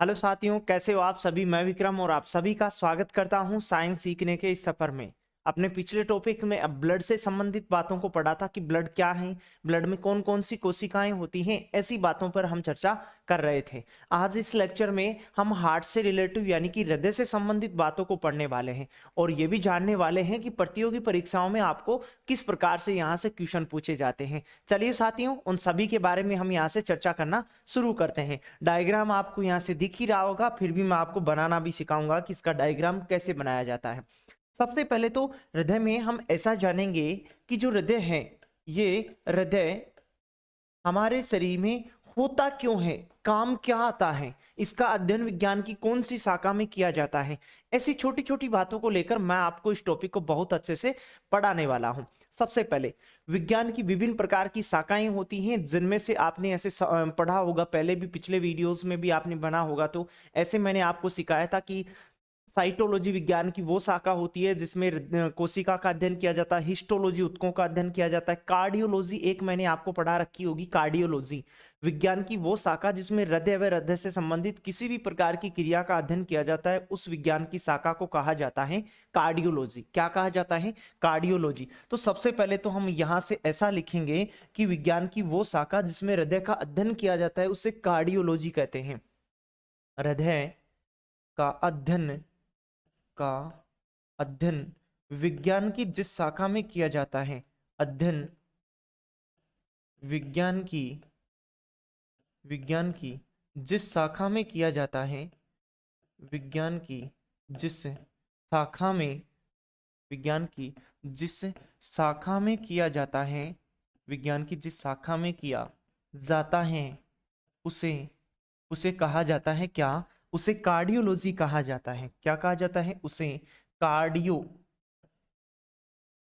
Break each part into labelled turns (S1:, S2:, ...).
S1: Hello साथियों, कैसे हो आप सभी। मैं विक्रम और आप सभी का स्वागत करता हूं साइंस सीखने के इस सफर में। अपने पिछले टॉपिक में अब ब्लड से संबंधित बातों को पढ़ा था कि ब्लड क्या है, ब्लड में कौन कौन सी कोशिकाएं होती हैं, ऐसी बातों पर हम चर्चा कर रहे थे। आज इस लेक्चर में हम हार्ट से रिलेटिव यानी कि हृदय से संबंधित बातों को पढ़ने वाले हैं और ये भी जानने वाले हैं कि प्रतियोगी परीक्षाओं में आपको किस प्रकार से यहाँ से क्वेश्चन पूछे जाते हैं। चलिए साथियों, उन सभी के बारे में हम यहाँ से चर्चा करना शुरू करते हैं। डायग्राम आपको यहाँ से दिख ही रहा होगा, फिर भी मैं आपको बनाना भी सिखाऊंगा कि इसका डायग्राम कैसे बनाया जाता है। सबसे पहले तो हृदय में हम ऐसा जानेंगे कि जो हृदय है, ये हृदय हमारे शरीर में होता क्यों है, काम क्या आता है, इसका अध्ययन विज्ञान की कौन सी शाखा में किया जाता है। ऐसी छोटी छोटी बातों को लेकर मैं आपको इस टॉपिक को बहुत अच्छे से पढ़ाने वाला हूं। सबसे पहले विज्ञान की विभिन्न प्रकार की शाखाएं होती हैं, जिनमें से आपने ऐसे पढ़ा होगा, पहले भी पिछले वीडियोस में भी आपने बना होगा। तो ऐसे मैंने आपको सिखाया था कि साइटोलॉजी विज्ञान की वो शाखा होती है जिसमें कोशिका का अध्ययन किया जाता है, हिस्टोलॉजी ऊतकों का अध्ययन किया जाता है, कार्डियोलॉजी एक मैंने आपको पढ़ा रखी होगी, कार्डियोलॉजी विज्ञान की वो शाखा जिसमें हृदय व हृदय से संबंधित किसी भी प्रकार की क्रिया का अध्ययन किया जाता है, उस विज्ञान की शाखा को कहा जाता है कार्डियोलॉजी। क्या कहा जाता है? कार्डियोलॉजी। तो सबसे पहले तो हम यहां से ऐसा लिखेंगे कि विज्ञान की वो शाखा जिसमें हृदय का अध्ययन किया जाता है उसे कार्डियोलॉजी कहते हैं। हृदय का अध्ययन का अध्ययन विज्ञान की जिस शाखा में किया जाता है, अध्ययन विज्ञान की जिस शाखा में किया जाता है, विज्ञान की जिस शाखा में विज्ञान की जिस शाखा में किया जाता है, विज्ञान की जिस शाखा में किया जाता है उसे उसे कहा जाता है क्या? उसे कार्डियोलॉजी कहा जाता है। क्या कहा जाता है? कार्डियो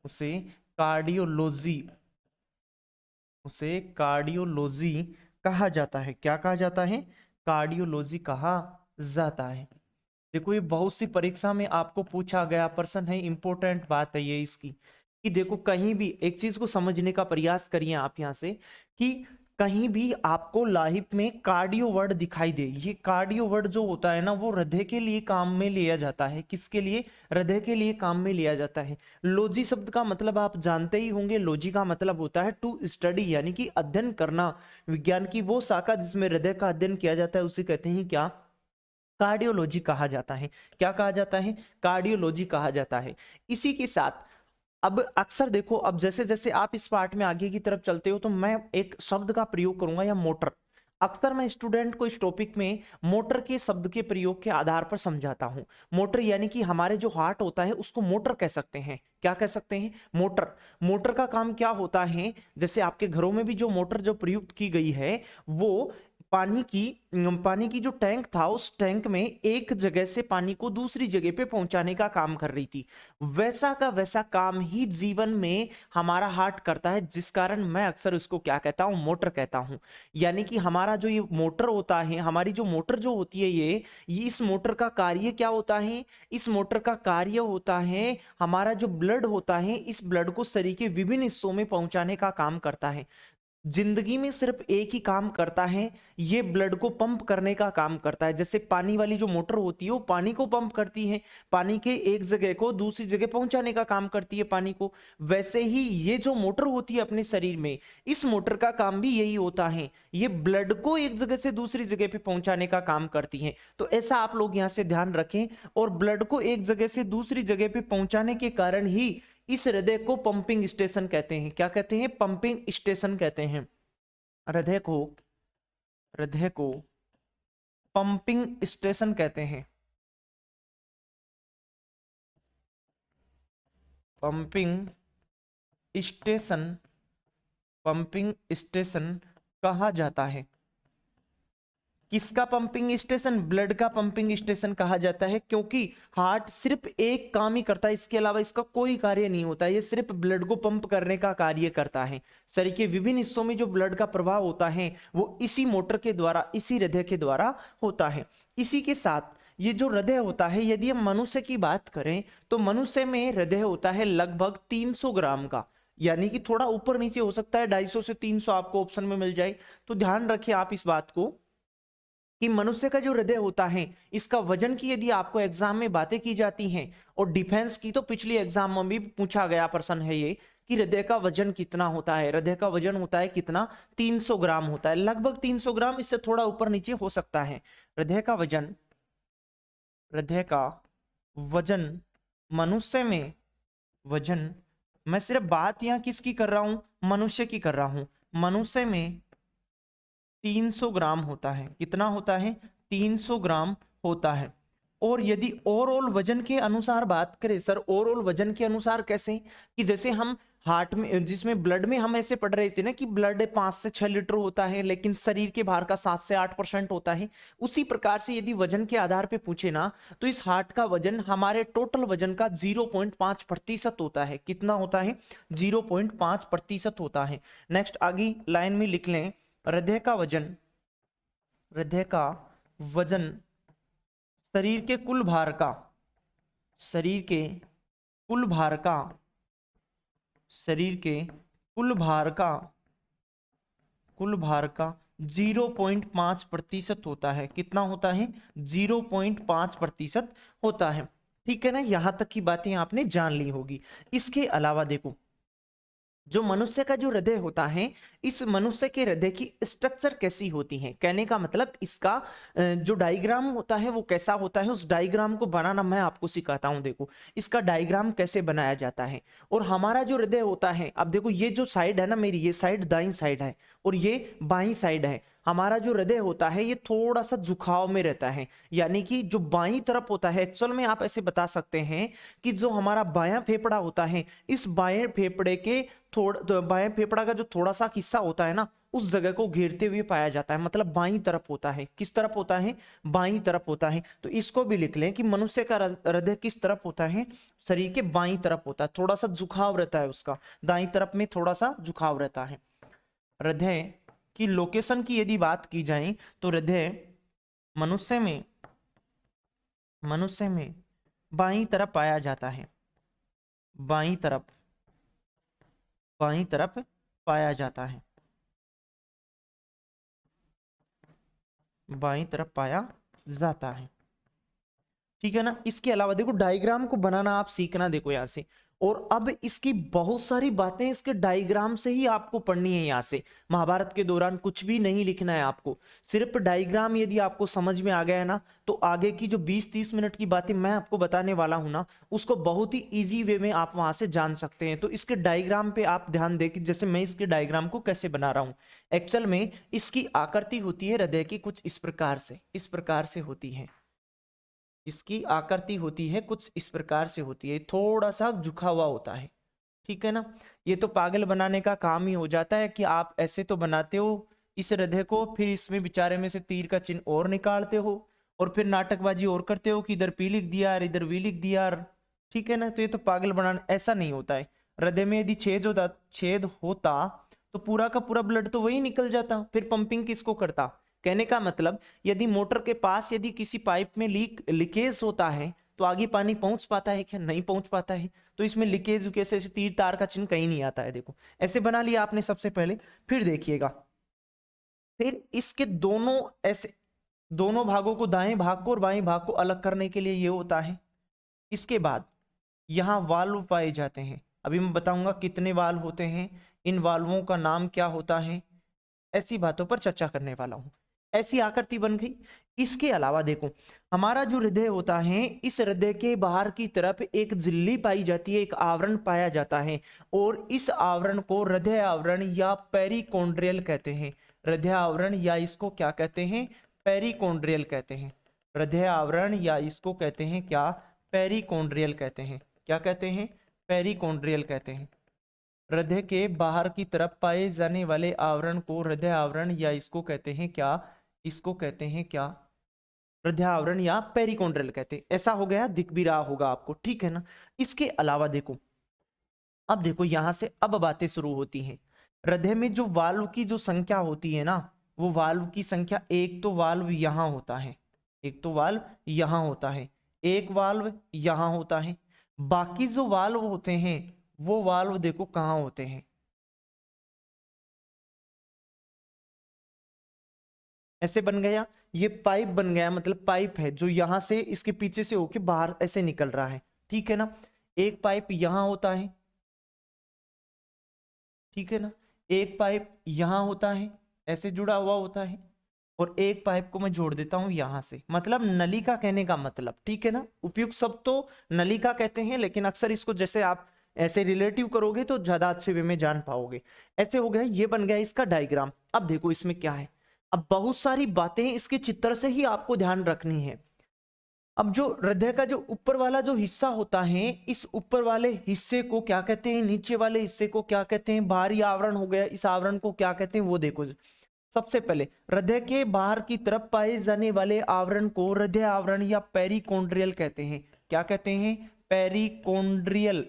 S1: उसे कार्डियोलॉजी उसे कार्डियोलॉजी कहा जाता है। क्या कहा जाता है? कार्डियोलॉजी कहा जाता है। देखो, ये बहुत सी परीक्षा में आपको पूछा गया प्रश्न है, इंपॉर्टेंट बात है ये इसकी कि देखो, कहीं भी एक चीज को समझने का प्रयास करिए आप यहां से कि कहीं भी आपको लाइफ में कार्डियो वर्ड दिखाई दे, ये कार्डियो वर्ड जो होता है ना, वो हृदय के लिए काम में लिया जाता है। किसके लिए? हृदय के लिए काम में लिया जाता है। लॉजी शब्द का मतलब आप जानते ही होंगे। लॉजी का मतलब होता है टू स्टडी, यानी कि अध्ययन करना। विज्ञान की वो शाखा जिसमें हृदय का अध्ययन किया जाता है उसे कहते हैं क्या? कार्डियोलॉजी कहा जाता है। क्या कहा जाता है? कार्डियोलॉजी कहा जाता है। इसी के साथ अब अक्सर देखो, अब जैसे जैसे आप इस पार्ट में आगे की तरफ चलते हो तो मैं एक शब्द का प्रयोग करूंगा, या मोटर। अक्सर मैं स्टूडेंट को इस टॉपिक में मोटर के शब्द के प्रयोग के आधार पर समझाता हूं। मोटर यानी कि हमारे जो हार्ट होता है उसको मोटर कह सकते हैं। क्या कह सकते हैं? मोटर। मोटर का काम क्या होता है? जैसे आपके घरों में भी जो मोटर जो प्रयुक्त की गई है, वो पानी की जो टैंक था, उस टैंक में एक जगह से पानी को दूसरी जगह पे पहुंचाने का काम कर रही थी। वैसा का वैसा काम ही जीवन में हमारा हार्ट करता है, जिस कारण मैं अक्सर उसको क्या कहता हूं? मोटर कहता हूं। यानी कि हमारा जो ये मोटर होता है, हमारी जो मोटर जो होती है, ये इस मोटर का कार्य क्या होता है? इस मोटर का कार्य होता है, हमारा जो ब्लड होता है, इस ब्लड को शरीर के विभिन्न हिस्सों में पहुंचाने का काम करता है। जिंदगी में सिर्फ एक ही काम करता है, ये ब्लड को पंप करने का काम करता है। जैसे पानी वाली जो मोटर होती है वो पानी को पंप करती है, पानी के एक जगह को दूसरी जगह पहुंचाने का काम करती है पानी को। वैसे ही ये जो मोटर होती है अपने शरीर में, इस मोटर का काम भी यही होता है, ये ब्लड को एक जगह से दूसरी जगह पे पहुंचाने का काम करती है। तो ऐसा आप लोग यहां से ध्यान रखें। और ब्लड को एक जगह से दूसरी जगह पे पहुंचाने के कारण ही इस हृदय को पंपिंग स्टेशन कहते हैं। क्या कहते हैं? पंपिंग स्टेशन कहते हैं। हृदय को हृदय को पंपिंग स्टेशन कहते हैं। पंपिंग स्टेशन पंपिंग स्टेशन कहा जाता है। किसका पंपिंग स्टेशन? ब्लड का पंपिंग स्टेशन कहा जाता है, क्योंकि हार्ट सिर्फ एक काम ही करता है, इसके अलावा इसका कोई कार्य नहीं होता। ये सिर्फ ब्लड को पंप करने का कार्य करता है। शरीर के विभिन्न हिस्सों में जो ब्लड का प्रवाह होता है वो इसी मोटर के द्वारा, इसी हृदय के द्वारा होता है। इसी के साथ ये जो हृदय होता है, यदि हम मनुष्य की बात करें तो मनुष्य में हृदय होता है लगभग 300 ग्राम का, यानी कि थोड़ा ऊपर नीचे हो सकता है, 250 से 300 आपको ऑप्शन में मिल जाए। तो ध्यान रखिए आप इस बात को। कि मनुष्य का जो हृदय होता है इसका वजन की यदि आपको एग्जाम में बातें की जाती हैं और डिफेंस की, तो पिछली एग्जाम में भी पूछा गया प्रश्न है ये कि हृदय का वजन कितना होता है। हृदय का वजन होता है कितना, 300 ग्राम होता है, लगभग 300 ग्राम, इससे थोड़ा ऊपर नीचे हो सकता है। हृदय का वजन, हृदय का वजन मनुष्य में, वजन, मैं सिर्फ बात यहां किसकी कर रहा हूं, मनुष्य की कर रहा हूं। मनुष्य में 300 ग्राम होता है। कितना होता है, 300 ग्राम होता है। और यदि ओवरऑल वजन के अनुसार बात करें सर, ओवरऑल वजन के अनुसार कैसे, कि जैसे हम हार्ट में, जिसमें ब्लड में हम ऐसे पढ़ रहे थे ना कि ब्लड 5 से 6 लीटर होता है, लेकिन शरीर के भार का 7 से 8% होता है। उसी प्रकार से यदि वजन के आधार पे पूछे ना, तो इस हार्ट का वजन हमारे टोटल वजन का 0.5% होता है। कितना होता है, 0.5% होता है। नेक्स्ट आगे लाइन में लिख लें, हृदय का वजन, हृदय का वजन शरीर के कुल भार का, शरीर के कुल भार का, शरीर के कुल भार का, कुल भार का 0.5% होता है। कितना होता है, 0.5% होता है। ठीक है ना, यहां तक की बातें आपने जान ली होगी। इसके अलावा देखो, जो मनुष्य का जो हृदय होता है, इस मनुष्य के हृदय की स्ट्रक्चर कैसी होती है, कहने का मतलब इसका जो डायग्राम होता है वो कैसा होता है, उस डायग्राम को बनाना मैं आपको सिखाता हूं। देखो इसका डायग्राम कैसे बनाया जाता है। और हमारा जो हृदय होता है, अब देखो ये जो साइड है ना मेरी, ये साइड दाईं साइड है और ये बाईं साइड है। हमारा जो हृदय होता है ये थोड़ा सा झुकाव में रहता है, यानी कि जो बाईं तरफ होता है, एक्चुअल में आप ऐसे बता सकते हैं कि जो हमारा बायां फेफड़ा होता है, इस बाएं फेफड़े के थोड़ा, बाएं फेफड़ा का जो थोड़ा सा हिस्सा होता है ना, उस जगह को घेरते हुए पाया जाता है, मतलब बाईं तरफ होता है। किस तरफ होता है, बाईं तरफ होता है। तो इसको भी लिख लें कि मनुष्य का हृदय किस तरफ होता है, शरीर के बाईं तरफ होता है। थोड़ा सा झुकाव रहता है उसका, दाईं तरफ में थोड़ा सा झुकाव रहता है। हृदय की लोकेशन की यदि बात की जाए, तो हृदय मनुष्य में, मनुष्य में बाईं तरफ पाया जाता है, बाईं तरफ, बाईं तरफ पाया जाता है, बाईं तरफ पाया जाता है। ठीक है ना। इसके अलावा देखो डायग्राम को बनाना आप सीखना, देखो यहां से। और अब इसकी बहुत सारी बातें इसके डायग्राम से ही आपको पढ़नी है। यहां से महाभारत के दौरान कुछ भी नहीं लिखना है आपको, सिर्फ डायग्राम यदि आपको समझ में आ गया है ना, तो आगे की जो 20-30 मिनट की बातें मैं आपको बताने वाला हूं ना, उसको बहुत ही इजी वे में आप वहां से जान सकते हैं। तो इसके डायग्राम पे आप ध्यान दें कि जैसे मैं इसके डायग्राम को कैसे बना रहा हूं। एक्चुअल में इसकी आकृति होती है हृदय की कुछ इस प्रकार से, इस प्रकार से होती है। इसकी आकृति होती है कुछ इस प्रकार से होती है, थोड़ा सा झुका हुआ होता है। ठीक है ना। ये तो पागल बनाने का काम ही हो जाता है कि आप ऐसे तो बनाते हो इस हृदय को, फिर इसमें बेचारे में से तीर का चिन्ह और निकालते हो, और फिर नाटकबाजी और करते हो कि इधर पी लिख दिया और इधर वी लिख दिया। ठीक है ना। तो ये तो पागल बनाना, ऐसा नहीं होता है। हृदय में यदि छेद होता तो पूरा का पूरा ब्लड तो वही निकल जाता, फिर पंपिंग किसको करता। कहने का मतलब यदि मोटर के पास यदि किसी पाइप में लीकेज होता है, तो आगे पानी पहुंच पाता है क्या, नहीं पहुंच पाता है। तो इसमें लीकेज कैसे, तीर तार का चिन्ह कहीं नहीं आता है। देखो ऐसे बना लिया आपने सबसे पहले, फिर देखिएगा, फिर इसके दोनों ऐसे, दोनों भागों को, दाएं भाग को और बाएं भाग को अलग करने के लिए ये होता है। इसके बाद यहां वाल्व पाए जाते हैं। अभी मैं बताऊंगा कितने वाल्व होते हैं, इन वाल्वों का नाम क्या होता है, ऐसी बातों पर चर्चा करने वाला हूं। ऐसी आकृति बन गई। इसके अलावा देखो, हमारा जो हृदय होता है, इस हृदय के बाहर की तरफ एक झिल्ली पाई जाती है, एक आवरण पाया जाता है, और इस आवरण को हृदय आवरण या पेरिकोन्ड्रियल कहते हैं। हृदय आवरण या इसको क्या कहते हैं, पेरिकोन्ड्रियल कहते हैं। हृदय आवरण या इसको कहते हैं क्या, पेरिकोन्ड्रियल कहते हैं। क्या कहते हैं, पेरिकोन्ड्रियल कहते हैं। हृदय के बाहर की तरफ पाए जाने वाले आवरण को हृदय आवरण या इसको कहते हैं क्या, इसको कहते हैं क्या, हृदय आवरण या पेरिकोन्ड्रियल कहते हैं। ऐसा हो गया, दिख भी रहा होगा आपको। ठीक है ना। इसके अलावा देखो, अब देखो यहां से अब बातें शुरू होती हैं। हृदय में जो वाल्व की जो संख्या होती है ना, वो वाल्व की संख्या, एक तो वाल्व यहां होता है, एक तो वाल्व यहां होता है, एक वाल्व यहां होता है। बाकी जो वाल्व होते हैं वो वाल्व देखो कहाँ होते हैं, ऐसे बन गया, ये पाइप बन गया, मतलब पाइप है जो यहां से इसके पीछे से होके बाहर ऐसे निकल रहा है, ठीक है ना। एक पाइप यहां होता है, ठीक है ना, एक पाइप यहां होता है, ऐसे जुड़ा हुआ होता है, और एक पाइप को मैं जोड़ देता हूं यहां से, मतलब नली का कहने का मतलब, ठीक है ना। उपयुक्त शब्द तो नली का कहते हैं, लेकिन अक्सर इसको जैसे आप ऐसे रिलेटिव करोगे तो ज्यादा अच्छे वे में जान पाओगे। ऐसे हो गया, ये बन गया इसका डायग्राम। अब देखो इसमें क्या है, अब बहुत सारी बातें इसके चित्र से ही आपको ध्यान रखनी है। अब जो हृदय का जो ऊपर वाला जो हिस्सा होता है, इस ऊपर वाले हिस्से को क्या कहते हैं, नीचे वाले हिस्से को क्या कहते हैं, बाहरी आवरण हो गया, इस आवरण को क्या कहते हैं वो देखो। सबसे पहले हृदय के बाहर की तरफ पाए जाने वाले आवरण को हृदय आवरण या पेरिकोन्ड्रियल कहते हैं। क्या कहते हैं, पेरिकोन्ड्रियल,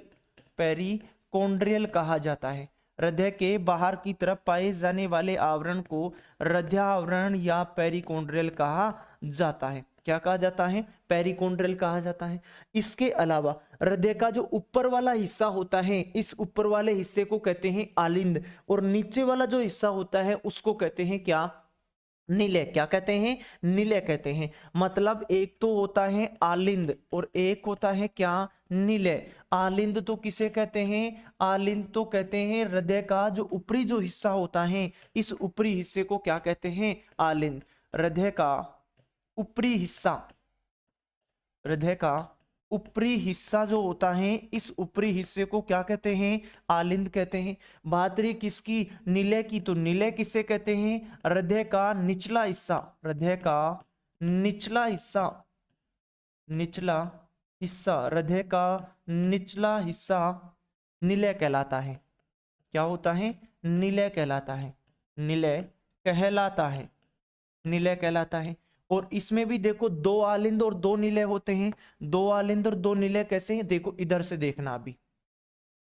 S1: पेरिकोन्ड्रियल कहा जाता है। हृदय के बाहर की तरफ पाए जाने वाले आवरण को हृदय आवरण या पेरिकोन्ड्रियल कहा जाता है। क्या कहा जाता है, पेरिकोन्ड्रियल कहा जाता है। इसके अलावा हृदय का जो ऊपर वाला हिस्सा होता है, इस ऊपर वाले हिस्से को कहते हैं आलिंद, और नीचे वाला जो हिस्सा होता है उसको कहते हैं क्या, निलय। क्या कहते हैं, निलय कहते हैं। मतलब एक तो होता है आलिंद और एक होता है क्या, निलय। आलिंद तो किसे कहते हैं, आलिंद तो कहते हैं हृदय का जो ऊपरी जो हिस्सा होता है, इस ऊपरी हिस्से को क्या कहते हैं, आलिंद। हृदय का ऊपरी हिस्सा, हृदय का ऊपरी हिस्सा जो होता है, इस ऊपरी हिस्से को क्या कहते हैं, आलिंद कहते हैं। बात रही किसकी, निलय की, तो निलय किसे कहते हैं, हृदय का निचला हिस्सा, हृदय का निचला हिस्सा, निचला हिस्सा, हृदय का निचला हिस्सा निलय कहलाता है। क्या होता है, निलय कहलाता है, निलय कहलाता है, निलय कहलाता है। और इसमें भी देखो दो आलिंद और दो निलय होते हैं। दो आलिंद और दो निलय कैसे हैं, देखो इधर से देखना अभी,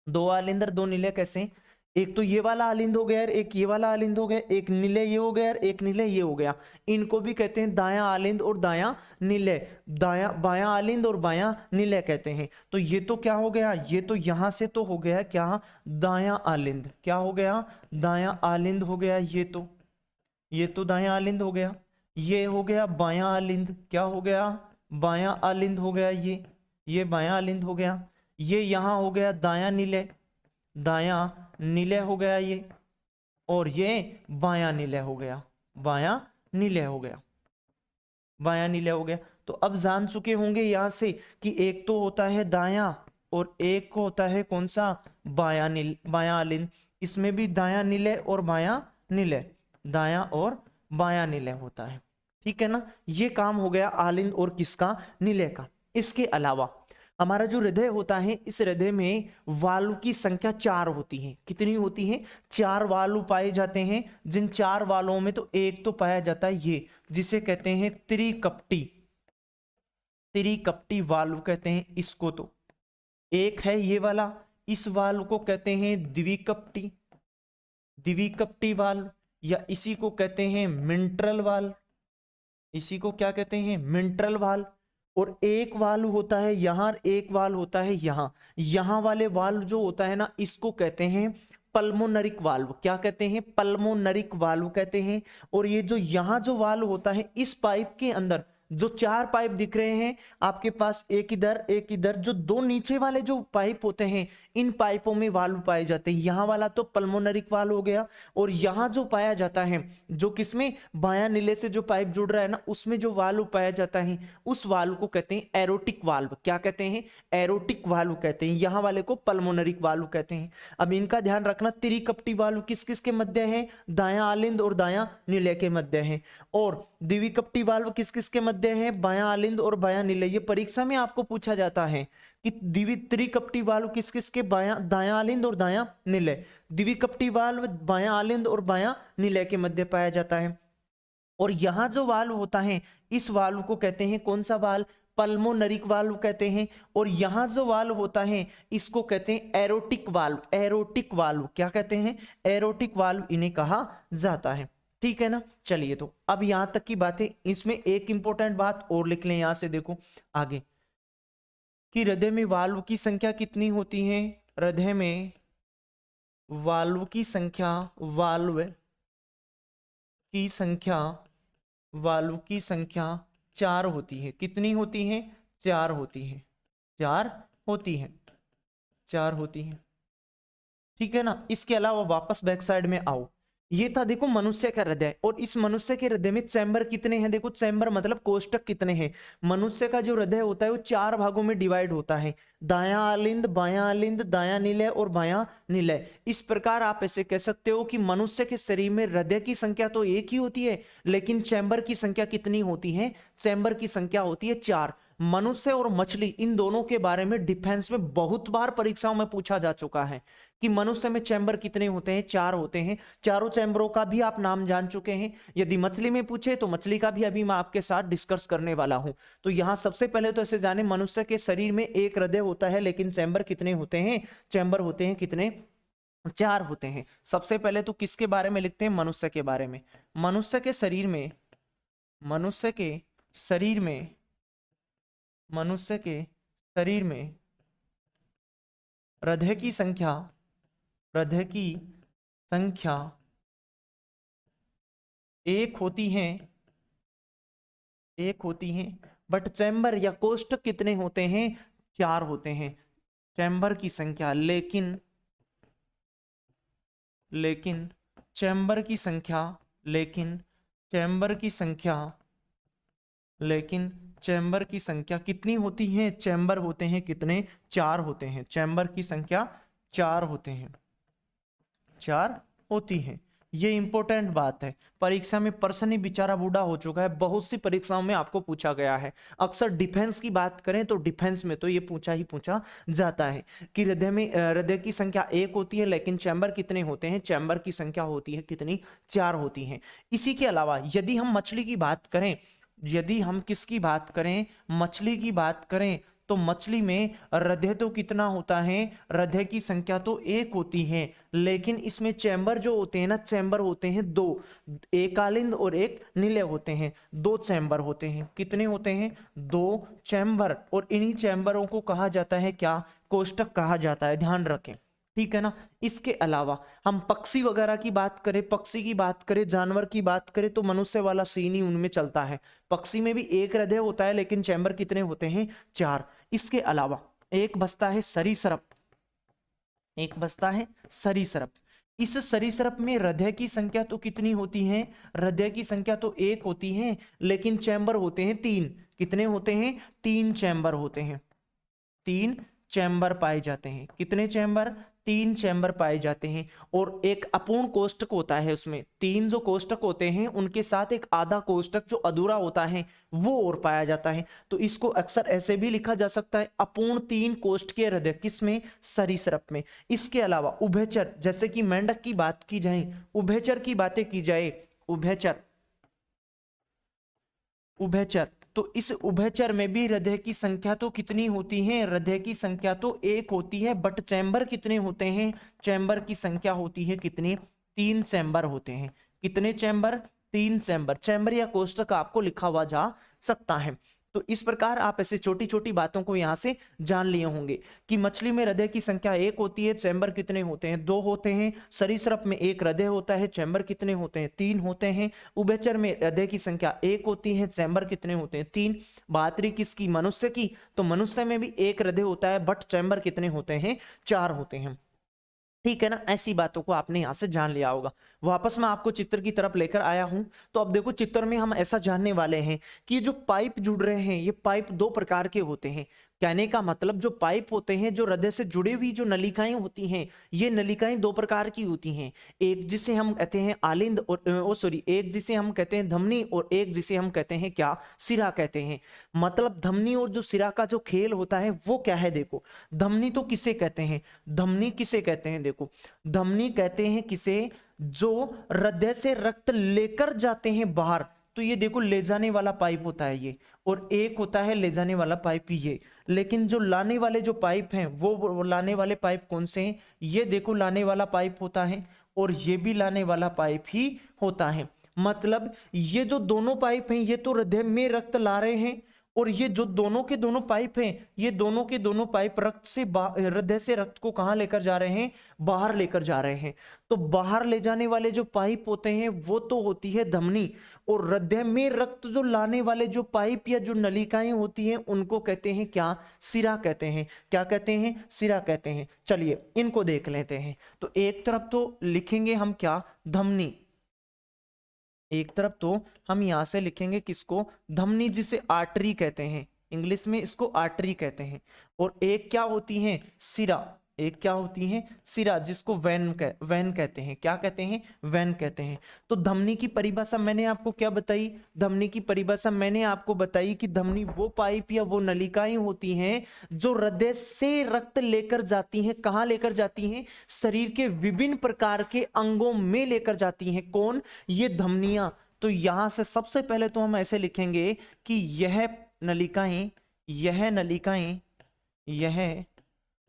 S1: दो आलिंद और दो निलय कैसे हैं? एक तो ये वाला आलिंद हो गया, एक ये वाला आलिंद हो गया, एक निलय ये हो गया, एक निलय ये हो गया। इनको भी कहते हैं दायां आलिंद और दायां निलय, दायां बायां आलिंद और बायां निलय कहते हैं। तो ये तो क्या हो गया, ये तो यहां से तो हो गया क्या, दायां आलिंद। क्या हो गया, दायां आलिंद हो गया। ये तो दायां आलिंद हो गया। ये हो गया बायां आलिंद। क्या हो गया, बायां आलिंद हो गया। ये बायां आलिंद हो गया। ये यहां हो गया दायां निलय, दायां निलय हो गया ये। और ये बायां निलय हो गया, बायां निलय हो गया, बायां निलय हो गया। तो अब जान चुके होंगे यहां से कि एक तो होता है दायां और एक को होता है कौन सा, बायां आलिंद। इसमें भी दायां निलय और बायां निलय, दायां और बायां निलय होता है, ठीक है ना। ये काम हो गया आलिंद और किसका, निलय का। इसके अलावा हमारा जो हृदय होता है, इस हृदय में वाल्व की संख्या 4 होती है। कितनी होती है, 4 वाल्व पाए जाते हैं। जिन 4 वाल्वों में तो एक तो पाया जाता है ये, जिसे कहते हैं त्रिकप्टी, त्रिकप्टी वाल्व कहते हैं इसको। तो एक है ये वाला, इस वाल्व को कहते हैं द्विकप्टी, द्विकप्टी वाल्व, या इसी को कहते हैं मिंट्रल वाल्व, इसी को क्या कहते हैं, मिंट्रल वाल्व। और एक वाल्व होता है यहां, एक वाल्व होता है यहां। यहां वाले वाल्व जो होता है ना, इसको कहते हैं पल्मोनरिक वाल्व। क्या कहते हैं, पल्मोनरिक वाल्व कहते हैं। और ये जो यहां जो वाल्व होता है, इस पाइप के अंदर जो 4 पाइप दिख रहे हैं आपके पास, एक इधर एक इधर, जो 2 नीचे वाले जो पाइप होते हैं, इन पाइपों में वाल्व पाए जाते हैं। यहाँ वाला तो पल्मोनरिक वाल्व हो गया। और यहाँ जो पाया जाता है, जो किसमें, बायां निले से जो पाइप जुड़ रहा है ना, उसमें जो वाल्व पाया जाता है, उस वाल्व को कहते हैं एरोटिक वाल्व। क्या कहते हैं, एरोटिक वाल्व कहते हैं। यहाँ वाले को पल्मोनरिक वाल्व कहते हैं। अब इनका ध्यान रखना, त्रिकप्टी वाल्व किस किस के मध्य है, दायां आलिंद और दायां निलय के मध्य है। और द्विकप्टी वाल्व किस किस के मध्य है, बायां आलिंद और बायां निलय। ये परीक्षा में आपको पूछा जाता है कि त्रिकप्टी वाल्व किस किस के, दायां आलिंद और दायां निलय। द्विकप्टी वाल्व बायां आलिंद और बायां निलय के मध्य पाया जाता है। और यहां जो वाल्व होता है, इस वाल्व को कहते हैं कौन सा वाल्व, पल्मोनरिक वाल्व कहते हैं। और यहां जो वाल्व होता है, इसको कहते हैं एरोटिक वाल्व, एरोटिक वाल्व। क्या कहते हैं, एरोटिक वाल्व इन्हें कहा जाता है, ठीक है ना। चलिए, तो अब यहां तक की बातें। इसमें एक इंपॉर्टेंट बात और लिख लें, यहां से देखो आगे, कि हृदय में वाल्व की संख्या कितनी होती है, हृदय में वाल्व की संख्या, वाल्व की संख्या वाल्व की संख्या 4 होती है। कितनी होती है? 4 होती है। 4 होती है। 4 होती है। ठीक है ना। इसके अलावा वापस बैक साइड में आओ। ये था देखो मनुष्य का हृदय, और इस मनुष्य के हृदय में चैम्बर कितने हैं? देखो चैम्बर मतलब कोष्ठक कितने हैं। मनुष्य का जो हृदय होता है वो 4 भागों में डिवाइड होता है, दायां आलिंद, बायां आलिंद, दायां निलय और बायां निलय। इस प्रकार आप ऐसे कह सकते हो कि मनुष्य के शरीर में हृदय की संख्या तो एक ही होती है, लेकिन चैम्बर की संख्या कितनी होती है? चैम्बर की संख्या होती है 4। मनुष्य और मछली, इन दोनों के बारे में डिफेंस में बहुत बार परीक्षाओं में पूछा जा चुका है कि मनुष्य में चैम्बर कितने होते हैं? 4 होते हैं। चारों चैम्बरों का भी आप नाम जान चुके हैं। यदि मछली में पूछे तो मछली का भी अभी मैं आपके साथ डिस्कस करने वाला हूं। तो यहां सबसे पहले तो ऐसे जाने, मनुष्य के शरीर में एक हृदय होता है, लेकिन चैम्बर कितने होते हैं? चैम्बर होते हैं कितने? 4 होते हैं। सबसे पहले तो किसके बारे में लिखते हैं? मनुष्य के बारे में। मनुष्य के शरीर में, मनुष्य के शरीर में, मनुष्य के शरीर में हृदय की संख्या, हृदय की संख्या 1 होती है, 1 होती है। बट चैम्बर या कोष्ठक कितने होते हैं? 4 होते हैं चैम्बर की संख्या। लेकिन चैम्बर की संख्या, लेकिन चैम्बर की संख्या, लेकिन चैम्बर की संख्या कितनी होती है? चैम्बर होते हैं कितने? 4 होते हैं। चैम्बर की संख्या 4 होते हैं, 4 होती है। ये इंपॉर्टेंट बात है। परीक्षा में पर्सन ही बेचारा बूढ़ा हो चुका है, बहुत सी परीक्षाओं में आपको पूछा गया है। अक्सर डिफेंस की बात करें तो डिफेंस में तो ये पूछा जाता है कि हृदय में, हृदय की संख्या 1 होती है, लेकिन चैम्बर कितने होते हैं? चैम्बर की संख्या होती है कितनी? 4 होती है। इसी के अलावा यदि हम मछली की बात करें, यदि हम किसकी बात करें? मछली की बात करें, तो मछली में हृदय तो कितना होता है? हृदय की संख्या तो 1 होती है, लेकिन इसमें चैम्बर जो होते हैं ना, चैम्बर होते हैं 2, एक आलिंद और एक निलय होते हैं। 2 चैम्बर होते हैं। कितने होते हैं? 2 चैम्बर। और इन्हीं चैम्बरों को कहा जाता है क्या? कोष्ठक कहा जाता है। ध्यान रखें, ठीक है ना। इसके अलावा हम पक्षी वगैरह की बात करें, पक्षी की बात करें, जानवर की बात करें, तो मनुष्य वाला सीन ही उनमें चलता है। पक्षी में भी एक हृदय होता है, लेकिन चैम्बर कितने होते हैं? 4। इसके अलावा एक बचता है सरीसृप, एक बचता है सरीसृप। इस सरीसृप में हृदय की संख्या तो कितनी होती है? हृदय की संख्या तो 1 होती है, लेकिन चैम्बर होते हैं 3। कितने होते हैं? 3 चैम्बर होते हैं। 3 चैम्बर पाए जाते हैं। कितने चैम्बर? 3 चैम्बर पाए जाते हैं। और एक अपूर्ण कोष्ठक होता है, उसमें 3 जो कोष्ठक होते हैं उनके साथ एक आधा कोष्ठक जो अधूरा होता है वो और पाया जाता है। तो इसको अक्सर ऐसे भी लिखा जा सकता है, अपूर्ण 3 कोष्ठकीय हृदय। किसमें? सरीसृप में। इसके अलावा उभयचर, जैसे कि मेंढक की बात की जाए, उभयचर की बातें की जाए, उभयचर, उभयचर, तो इस उभयचर में भी हृदय की संख्या तो कितनी होती है? हृदय की संख्या तो 1 होती है, बट चैम्बर कितने होते हैं? चैम्बर की संख्या होती है कितनी? 3 चैम्बर होते हैं। कितने चैम्बर? 3 चैम्बर। चैम्बर या कोष्ठक आपको लिखा हुआ जा सकता है। तो इस प्रकार आप ऐसे छोटी छोटी बातों को यहां से जान लिए होंगे कि मछली में हृदय की संख्या 1 होती है, चैम्बर कितने होते हैं? 2 होते हैं। सरीसृप में एक हृदय होता है, चैम्बर कितने होते हैं? 3 होते हैं। उभयचर में हृदय की संख्या 1 होती है, चैम्बर कितने होते हैं? 3। बात रही किसकी? मनुष्य की। तो मनुष्य में भी एक हृदय होता है, बट चैम्बर कितने होते हैं? 4 होते हैं। ठीक है ना। ऐसी बातों को आपने यहां से जान लिया होगा। वापस मैं आपको चित्र की तरफ लेकर आया हूं। तो अब देखो, चित्र में हम ऐसा जानने वाले हैं कि ये जो पाइप जुड़ रहे हैं, ये पाइप 2 प्रकार के होते हैं। कहने का मतलब जो पाइप होते हैं, जो हृदय से जुड़ी हुई जो नलिकाएं होती हैं, ये नलिकाएं 2 प्रकार की होती हैं। एक जिसे हम कहते हैं आलिंद, और एक जिसे हम कहते हैं धमनी, और एक जिसे हम कहते हैं क्या? सिरा कहते हैं। मतलब धमनी और जो सिरा का जो खेल होता है वो क्या है? देखो, धमनी तो किसे कहते हैं? धमनी किसे कहते हैं? देखो, धमनी कहते हैं किसे? जो हृदय से रक्त लेकर जाते हैं बाहर। तो ये देखो, ले जाने वाला पाइप होता है ये, और एक होता है ले जाने वाला पाइप ये। लेकिन जो लाने वाले जो पाइप हैं, वो लाने वाले पाइप कौन से हैं? ये देखो, लाने वाला पाइप होता है, और ये भी लाने वाला पाइप ही होता है। मतलब ये जो दोनों पाइप हैं, ये तो हृदय में रक्त ला रहे हैं, और ये जो दोनों के दोनों पाइप हैं, ये दोनों के दोनों पाइप रक्त से हृदय से रक्त को कहां लेकर जा रहे हैं, बाहर लेकर जा रहे हैं। तो बाहर ले जाने वाले जो पाइप होते हैं वो तो होती है धमनी, और हृदय में रक्त जो लाने वाले जो पाइप या जो नलिकाएं होती हैं उनको कहते हैं क्या, सिरा कहते हैं। क्या कहते हैं, सिरा कहते हैं। चलिए इनको देख लेते हैं। तो एक तरफ तो लिखेंगे हम क्या, धमनी, एक तरफ तो हम यहां से लिखेंगे किसको, धमनी, जिसे आर्टरी कहते हैं, इंग्लिश में इसको आर्टरी कहते हैं। और एक क्या होती है, सिरा, एक क्या होती है, सिरा, जिसको वैन कहते हैं। क्या कहते हैं, वैन कहते हैं। तो धमनी की परिभाषा मैंने आपको क्या बताई, धमनी की परिभाषा मैंने आपको बताई कि धमनी वो पाइप या वो नलिकाएं होती हैं जो हृदय से रक्त लेकर जाती हैं। कहां लेकर जाती हैं, शरीर के विभिन्न प्रकार के अंगों में लेकर जाती हैं। कौन, ये धमनियां। तो यहां से सबसे पहले तो हम ऐसे लिखेंगे कि यह नलिकाएं, यह नलिकाएं, यह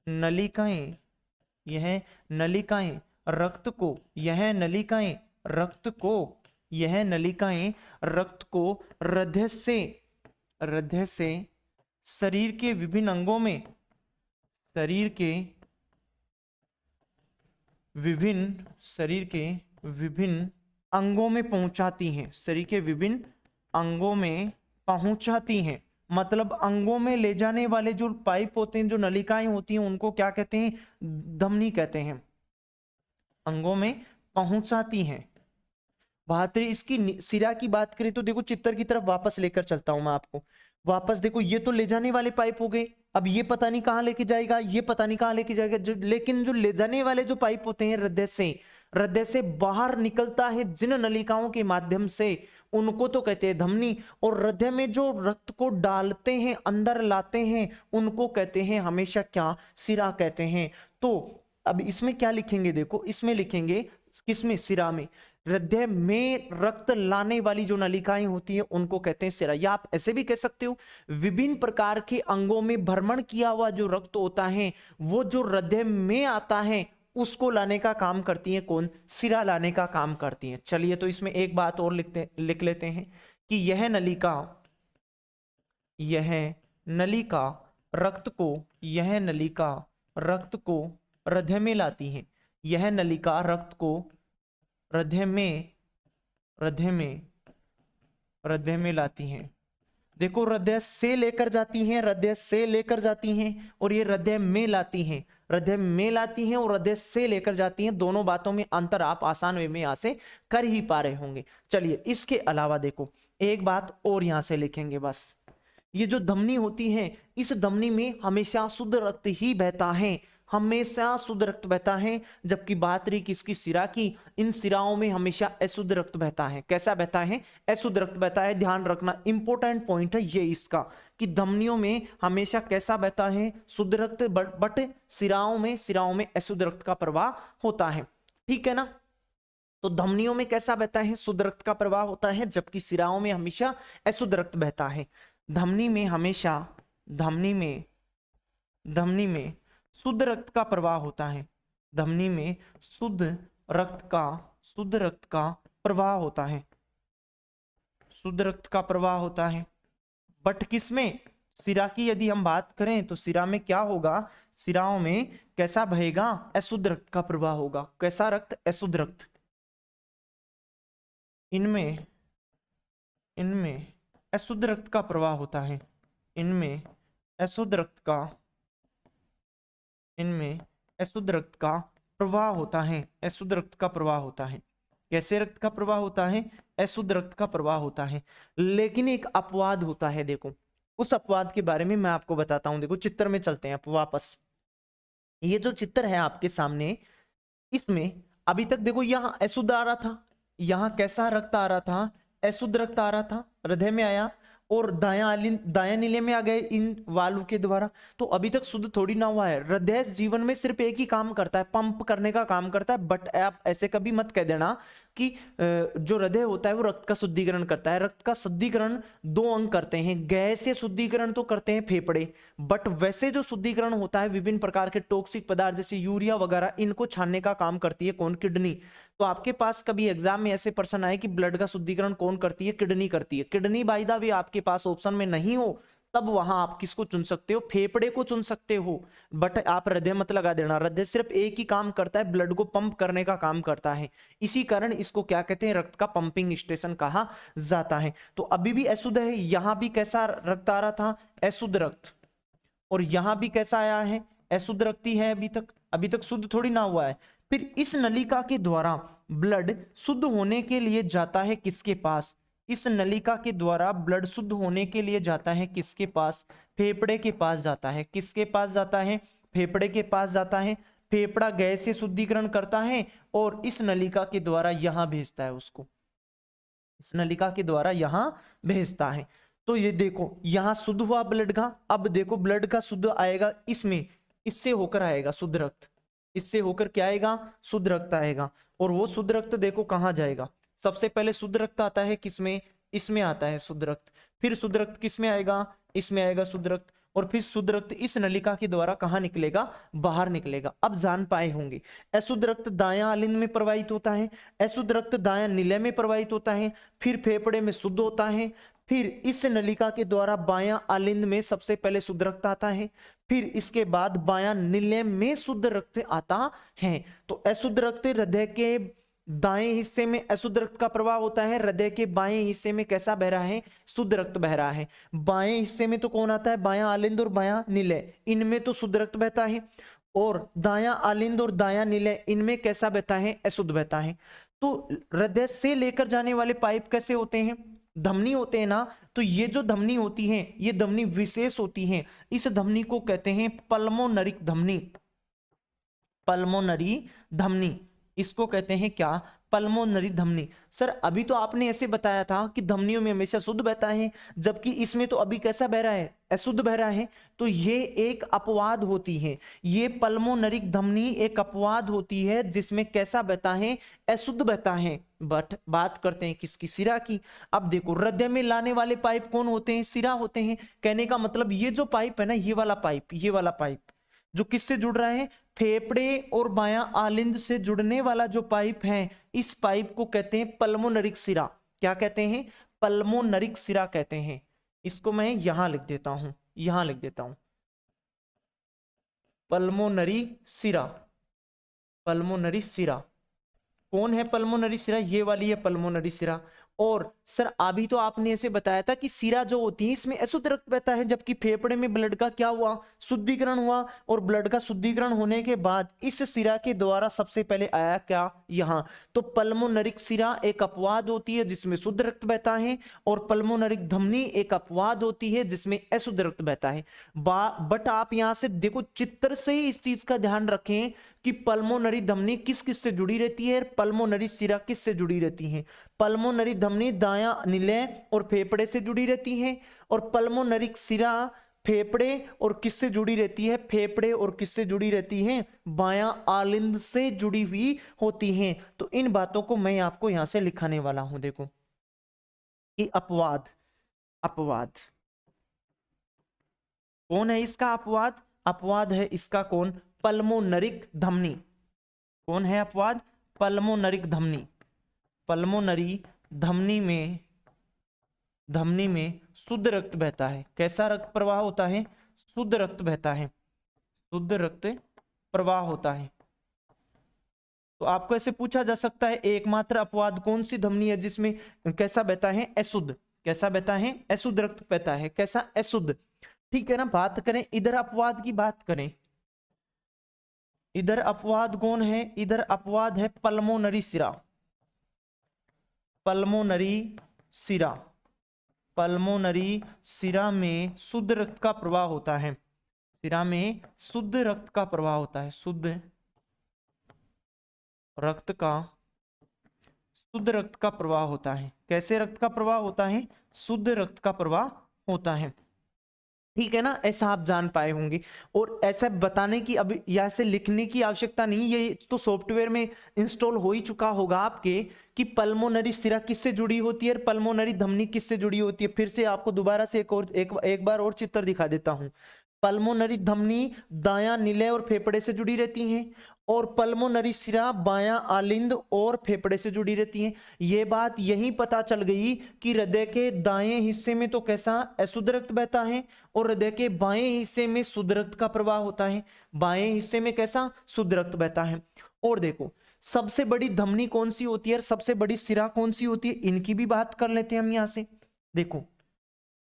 S1: नलिकाएं, यह नलिकाएं रक्त को, यह नलिकाएं रक्त को, यह नलिकाएं रक्त को हृदय से शरीर के विभिन्न अंगों में, शरीर के विभिन्न अंगों में पहुंचाती हैं, शरीर के विभिन्न अंगों में पहुंचाती हैं। मतलब अंगों में ले जाने वाले जो पाइप होते हैं, जो नलिकाएं होती हैं, उनको क्या कहते हैं, धमनी कहते हैं। अंगों में पहुंचाती हैं। बहादुरी, इसकी सिरा की बात करें तो देखो चित्र की तरफ वापस लेकर चलता हूं मैं आपको। वापस देखो, ये तो ले जाने वाले पाइप हो गए। अब ये पता नहीं कहां लेके जाएगा, ये पता नहीं कहां लेके जाएगा, लेकिन जो ले जाने वाले जो पाइप होते हैं हृदय से बाहर निकलता है जिन नलिकाओं के माध्यम से, उनको तो कहते हैं धमनी। और हृदय में जो रक्त को डालते हैं, अंदर लाते हैं, उनको कहते हैं हमेशा क्या, सिरा कहते हैं। तो अब इसमें क्या लिखेंगे, देखो इसमें लिखेंगे, किसमें, सिरा में। हृदय में रक्त लाने वाली जो नलिकाएं होती हैं उनको कहते हैं सिरा। या आप ऐसे भी कह सकते हो, विभिन्न प्रकार के अंगों में भ्रमण किया हुआ जो रक्त होता है वो जो हृदय में आता है उसको लाने का काम करती है कौन, सिरा लाने का काम करती है। चलिए तो इसमें एक बात और लिख लेते हैं कि यह नलिका रक्त को, यह नलिका रक्त को हृदय में लाती है। यह नलिका रक्त को हृदय में लाती हैं। देखो हृदय से लेकर जाती हैं, हृदय से लेकर जाती हैं, और ये हृदय में लाती हैं, हृदय में लाती हैं और हृदय से लेकर जाती हैं। दोनों बातों में अंतर आप आसान वे में यहां से कर ही पा रहे होंगे। चलिए इसके अलावा देखो एक बात और यहां से लिखेंगे बस। ये जो धमनी होती है, इस धमनी में हमेशा शुद्ध रक्त ही बहता है, हमेशा शुद्ध रक्त बहता है। जबकि बात रही किसकी, सिरा की, इन सिराओं में हमेशा अशुद्ध रक्त बहता है। कैसा बहता है, अशुद्ध रक्त बहता है। ध्यान रखना, इंपॉर्टेंट पॉइंट है ये इसका, कि धमनियों में हमेशा कैसा बहता है, शुद्ध रक्त, बट सिराओं में अशुद्ध रक्त का प्रवाह होता है। ठीक है ना। तो धमनियों में कैसा बहता है, शुद्ध रक्त का प्रवाह होता है, जबकि सिराओं में हमेशा अशुद्ध रक्त बहता है। धमनी में हमेशा, धमनी में शुद्ध रक्त का प्रवाह होता है। धमनी में शुद्ध रक्त का प्रवाह होता है, शुद्ध रक्त का प्रवाह होता है। बट किसमें, सिरा की यदि हम बात करें तो सिरा में क्या होगा, सिराओं में कैसा बहेगा, अशुद्ध रक्त का प्रवाह होगा। कैसा रक्त, अशुद्ध रक्त। इनमें अशुद्ध रक्त का प्रवाह होता है, इनमें अशुद्ध रक्त का प्रवाह होता है, अशुद्ध रक्त का प्रवाह होता है। कैसे रक्त का प्रवाह होता है, अशुद्ध रक्त का प्रवाह होता है। लेकिन एक अपवाद होता है, देखो उस अपवाद के बारे में मैं आपको बताता हूं। देखो चित्र में चलते हैं आप वापस। ये जो चित्र है आपके सामने, इसमें अभी तक देखो यहाँ अशुद्ध आ रहा था, यहाँ कैसा रक्त आ रहा था, अशुद्ध रक्त आ रहा था, हृदय में आया, और दायां नीले में आ गए इन वाल्व के द्वारा। तो अभी तक शुद्ध थोड़ी ना हुआ है। हृदय जीवन में सिर्फ एक ही काम करता है, पंप करने का काम करता है। बट आप ऐसे कभी मत कह देना कि जो हृदय होता है वो रक्त का शुद्धिकरण करता है। रक्त का शुद्धिकरण 2 अंग करते हैं। गैसीय शुद्धिकरण तो करते हैं फेफड़े, बट वैसे जो शुद्धिकरण होता है विभिन्न प्रकार के टॉक्सिक पदार्थ जैसे यूरिया वगैरह, इनको छानने का काम करती है कौन? किडनी। तो आपके पास कभी एग्जाम में ऐसे प्रश्न आए कि ब्लड का शुद्धिकरण कौन करती है? किडनी करती है। किडनी बाय द वे आपके पास ऑप्शन में नहीं हो तब वहां आप किसको चुन सकते हो? फेफड़े को चुन सकते हो। बट आप हृदय मत लगा देना, हृदय सिर्फ एक ही काम करता है, ब्लड को पंप करने का काम करता है। इसी कारण इसको क्या कहते हैं? रक्त का पंपिंग स्टेशन कहा जाता है। तो अभी भी अशुद्ध है। यहां भी कैसा रक्त आ रहा था? अशुद्ध रक्त। और यहां भी कैसा आया है? अशुद्ध रक्त ही है। अभी तक शुद्ध थोड़ी ना हुआ है। फिर इस नलिका के द्वारा ब्लड शुद्ध होने के लिए जाता है किसके पास? इस नलिका के द्वारा ब्लड शुद्ध होने के लिए जाता है किसके पास? फेफड़े के पास जाता है। किसके पास जाता है? फेफड़े के पास जाता है। फेफड़ा गैस से शुद्धिकरण करता है और इस नलिका के द्वारा यहां भेजता है उसको। इस नलिका के द्वारा यहां भेजता है। तो ये देखो यहां शुद्ध हुआ ब्लड का। अब देखो ब्लड का शुद्ध आएगा इसमें, इससे होकर आएगा शुद्ध रक्त। इससे होकर क्या आएगा? शुद्ध रक्त आएगा। और वो शुद्ध रक्त देखो कहां जाएगा? सबसे पहले शुद्ध रक्त आता है किसमें? इसमें आता है शुद्ध रक्त। फिर शुद्ध रक्त किसमें आएगा? इसमें आएगा शुद्ध रक्त। और फिर शुद्ध रक्त इस नलिका के द्वारा कहां निकलेगा? बाहर निकलेगा। अब जान पाए होंगे अशुद्ध रक्त दायां आलिंद में प्रवाहित होता है, अशुद्ध रक्त दायां निलय में प्रवाहित होता है, फिर फेफड़े में शुद्ध होता है, फिर इस नलिका के द्वारा बायां आलिंद में सबसे पहले शुद्ध रक्त आता है, फिर इसके बाद बायां निलय में शुद्ध रक्त आता है। तो अशुद्ध रक्त हृदय के दाएं हिस्से में अशुद्ध रक्त का प्रवाह होता है, हृदय के बाएं हिस्से में कैसा बह रहा है? शुद्ध रक्त बह रहा है। बाएं हिस्से में तो कौन आता है? बायां आलिंद और बायां निलय, इनमें तो शुद्ध रक्त बहता है। और दायां आलिंद और दायां निलय, इनमें कैसा बहता है? अशुद्ध बहता है। तो हृदय से लेकर जाने वाले पाइप कैसे होते हैं? धमनी होते हैं ना। तो ये जो धमनी होती है ये धमनी विशेष होती है। इस धमनी को कहते हैं पल्मोनरिक धमनी। पल्मोनरी धमनी, इसको कहते हैं क्या? पल्मोनरी धमनी। सर अभी तो आपने ऐसे बताया था कि धमनियों में हमेशा शुद्ध बहता है, जबकि इसमें तो अभी कैसा बह रहा है? अशुद्ध बह रहा है। तो ये एक अपवाद होती है। ये पल्मोनरिक धमनी एक अपवाद होती है जिसमें कैसा बहता है? अशुद्ध बहता है। बट बात करते हैं किसकी? सिरा की। अब देखो हृदय में लाने वाले पाइप कौन होते हैं? सिरा होते हैं। कहने का मतलब ये जो पाइप है ना, ये वाला पाइप, ये वाला पाइप जो किससे जुड़ रहा है? फेफड़े और बायां आलिंद से जुड़ने वाला जो पाइप है, इस पाइप को कहते हैं पल्मोनरिक सिरा। क्या कहते हैं? पल्मोनरिक सिरा कहते हैं। इसको मैं यहां लिख देता हूं, यहां लिख देता हूं, पल्मोनरी सिरा। पल्मोनरी सिरा कौन है? पल्मोनरी सिरा ये वाली है पल्मोनरी सिरा। और सर अभी तो आपने ऐसे बताया था कि सिरा जो होती है इसमें अशुद्ध रक्त बहता है, जबकि फेफड़े में ब्लड का क्या हुआ? शुद्धिकरण हुआ। और ब्लड का शुद्धिकरण होने के बाद इस सिरा के द्वारा सबसे पहले आया क्या? यहाँ। तो पल्मोनरिक सिरा एक अपवाद होती है जिसमें शुद्ध रक्त बहता है, और पल्मोनरिक धमनी एक अपवाद होती है जिसमें अशुद्ध रक्त बहता है। बट आप यहां से देखो चित्र से ही इस चीज का ध्यान रखें कि पल्मोनरी धमनी किस किस से जुड़ी रहती है, पल्मोनरी सिरा किस से जुड़ी रहती है। पल्मोनरी धमनी दायां निलय और फेफड़े से जुड़ी रहती है, और पल्मोनरिक सिरा फेफड़े और किससे जुड़ी रहती है? फेफड़े और किससे जुड़ी रहती है? बायां आलिंद से जुड़ी हुई होती हैं। तो इन बातों को मैं आपको यहां से लिखाने वाला हूं। देखो कि अपवाद, अपवाद कौन है इसका? अपवाद, अपवाद है इसका कौन? पल्मोनरिक धमनी। कौन है अपवाद? पल्मोनरिक धमनी। पल्मोनरी धमनी में शुद्ध रक्त बहता है। कैसा रक्त प्रवाह होता है? शुद्ध रक्त बहता है, शुद्ध रक्त प्रवाह होता है। तो आपको ऐसे पूछा जा सकता है एकमात्र अपवाद कौन सी धमनी है जिसमें कैसा बहता है? अशुद्ध। कैसा बहता है? अशुद्ध रक्त बहता है। कैसा? अशुद्ध। ठीक है ना। बात करें इधर अपवाद की, बात करें इधर अपवाद कौन है? इधर अपवाद है पल्मोनरी सिरा। पल्मोनरी सिरा, पल्मोनरी सिरा में शुद्ध रक्त का प्रवाह होता है। सिरा में शुद्ध रक्त का प्रवाह होता है। शुद्ध रक्त का, शुद्ध रक्त का प्रवाह होता है। कैसे रक्त का प्रवाह होता है? शुद्ध रक्त का प्रवाह होता है। ठीक है ना, ऐसा आप जान पाए होंगे। और ऐसा बताने की अब या ऐसे लिखने की आवश्यकता नहीं, ये तो सॉफ्टवेयर में इंस्टॉल हो ही चुका होगा आपके कि पल्मोनरी सिरा किससे जुड़ी होती है और पल्मोनरी धमनी किससे जुड़ी होती है। फिर से आपको दोबारा से एक बार और चित्र दिखा देता हूं। पल्मोनरी धमनी दायां निलय और फेफड़े से जुड़ी रहती हैं, और पल्मोनरी सिरा बायां आलिंद और फेफड़े से जुड़ी रहती हैं। ये बात यही पता चल गई कि हृदय के दाएं हिस्से में तो कैसा अशुद्ध रक्त बहता है, और हृदय के बाएं हिस्से में शुद्ध रक्त का प्रवाह होता है। बाएं हिस्से में कैसा शुद्ध रक्त बहता है। और देखो सबसे बड़ी धमनी कौन सी होती है और सबसे बड़ी सिरा कौन सी होती है, इनकी भी बात कर लेते हैं हम यहां से। देखो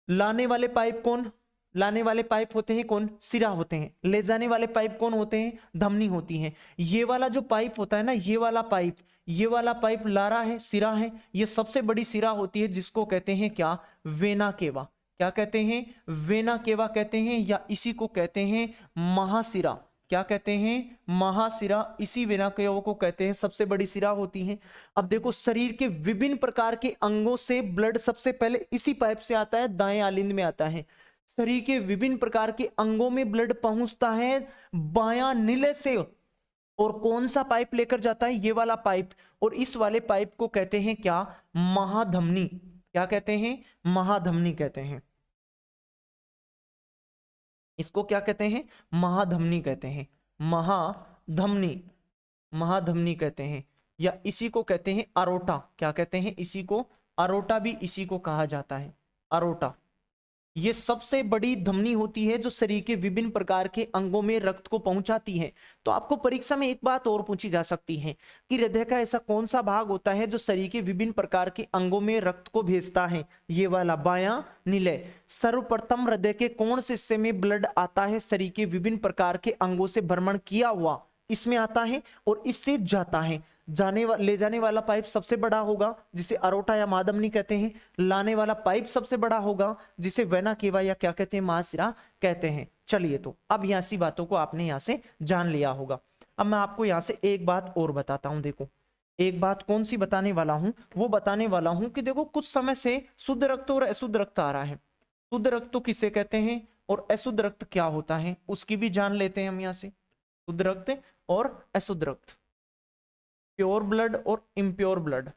S1: लाने वाले पाइप कौन, लाने वाले पाइप होते हैं कौन, सिरा होते हैं। ले जाने वाले पाइप कौन होते हैं, धमनी होती हैं। ये वाला जो पाइप होता है ना, ये वाला पाइप, ये वाला पाइप लारा है, सिरा है। ये सबसे बड़ी सिरा होती है जिसको कहते हैं क्या, वेना केवा। क्या कहते हैं, वेना केवा कहते हैं, या इसी को कहते हैं महासिरा। क्या कहते हैं, महासिरा। इसी वेना केवा को कहते हैं, सबसे बड़ी सिरा होती है। अब देखो शरीर के विभिन्न प्रकार के अंगों से ब्लड सबसे पहले इसी पाइप से आता है, दाएं आलिंद में आता है। शरीर के विभिन्न प्रकार के अंगों में ब्लड पहुंचता है बायां निलय से, और कौन सा पाइप लेकर जाता है, ये वाला पाइप। और इस वाले पाइप को कहते हैं क्या, महाधमनी। क्या कहते हैं, महाधमनी कहते हैं। इसको क्या कहते हैं, महाधमनी कहते हैं। महाधमनी, महाधमनी कहते हैं, या इसी को कहते हैं अरोटा। क्या कहते हैं, इसी को अरोटा भी इसी को कहा जाता है, अरोटा। ये सबसे बड़ी धमनी होती है जो शरीर के विभिन्न प्रकार के अंगों में रक्त को पहुंचाती है। तो आपको परीक्षा में एक बात और पूछी जा सकती है कि हृदय का ऐसा कौन सा भाग होता है जो शरीर के विभिन्न प्रकार के अंगों में रक्त को भेजता है, ये वाला बायां निलय। सर्वप्रथम हृदय के कौन से हिस्से में ब्लड आता है, शरीर के विभिन्न प्रकार के अंगों से भ्रमण किया हुआ इसमें आता है और इससे जाता है। ले जाने वाला पाइप सबसे बड़ा होगा जिसे अरोटा या माधमनी कहते हैं। लाने वाला पाइप सबसे बड़ा होगा जिसे वेना केवा या क्या कहते हैं, महासिरा कहते हैं। चलिए तो अब यहाँ सी बातों को आपने यहाँ से जान लिया होगा। अब मैं आपको यहाँ से एक बात और बताता हूं। देखो एक बात कौन सी बताने वाला हूं, वो बताने वाला हूं कि देखो कुछ समय से शुद्ध रक्त और अशुद्ध रक्त आ रहा है। शुद्ध रक्त तो किसे कहते हैं और अशुद्ध रक्त क्या होता है उसकी भी जान लेते हैं हम यहाँ से। शुद्ध रक्त और अशुद्ध रक्त, प्योर ब्लड और इम्प्योर ब्लड,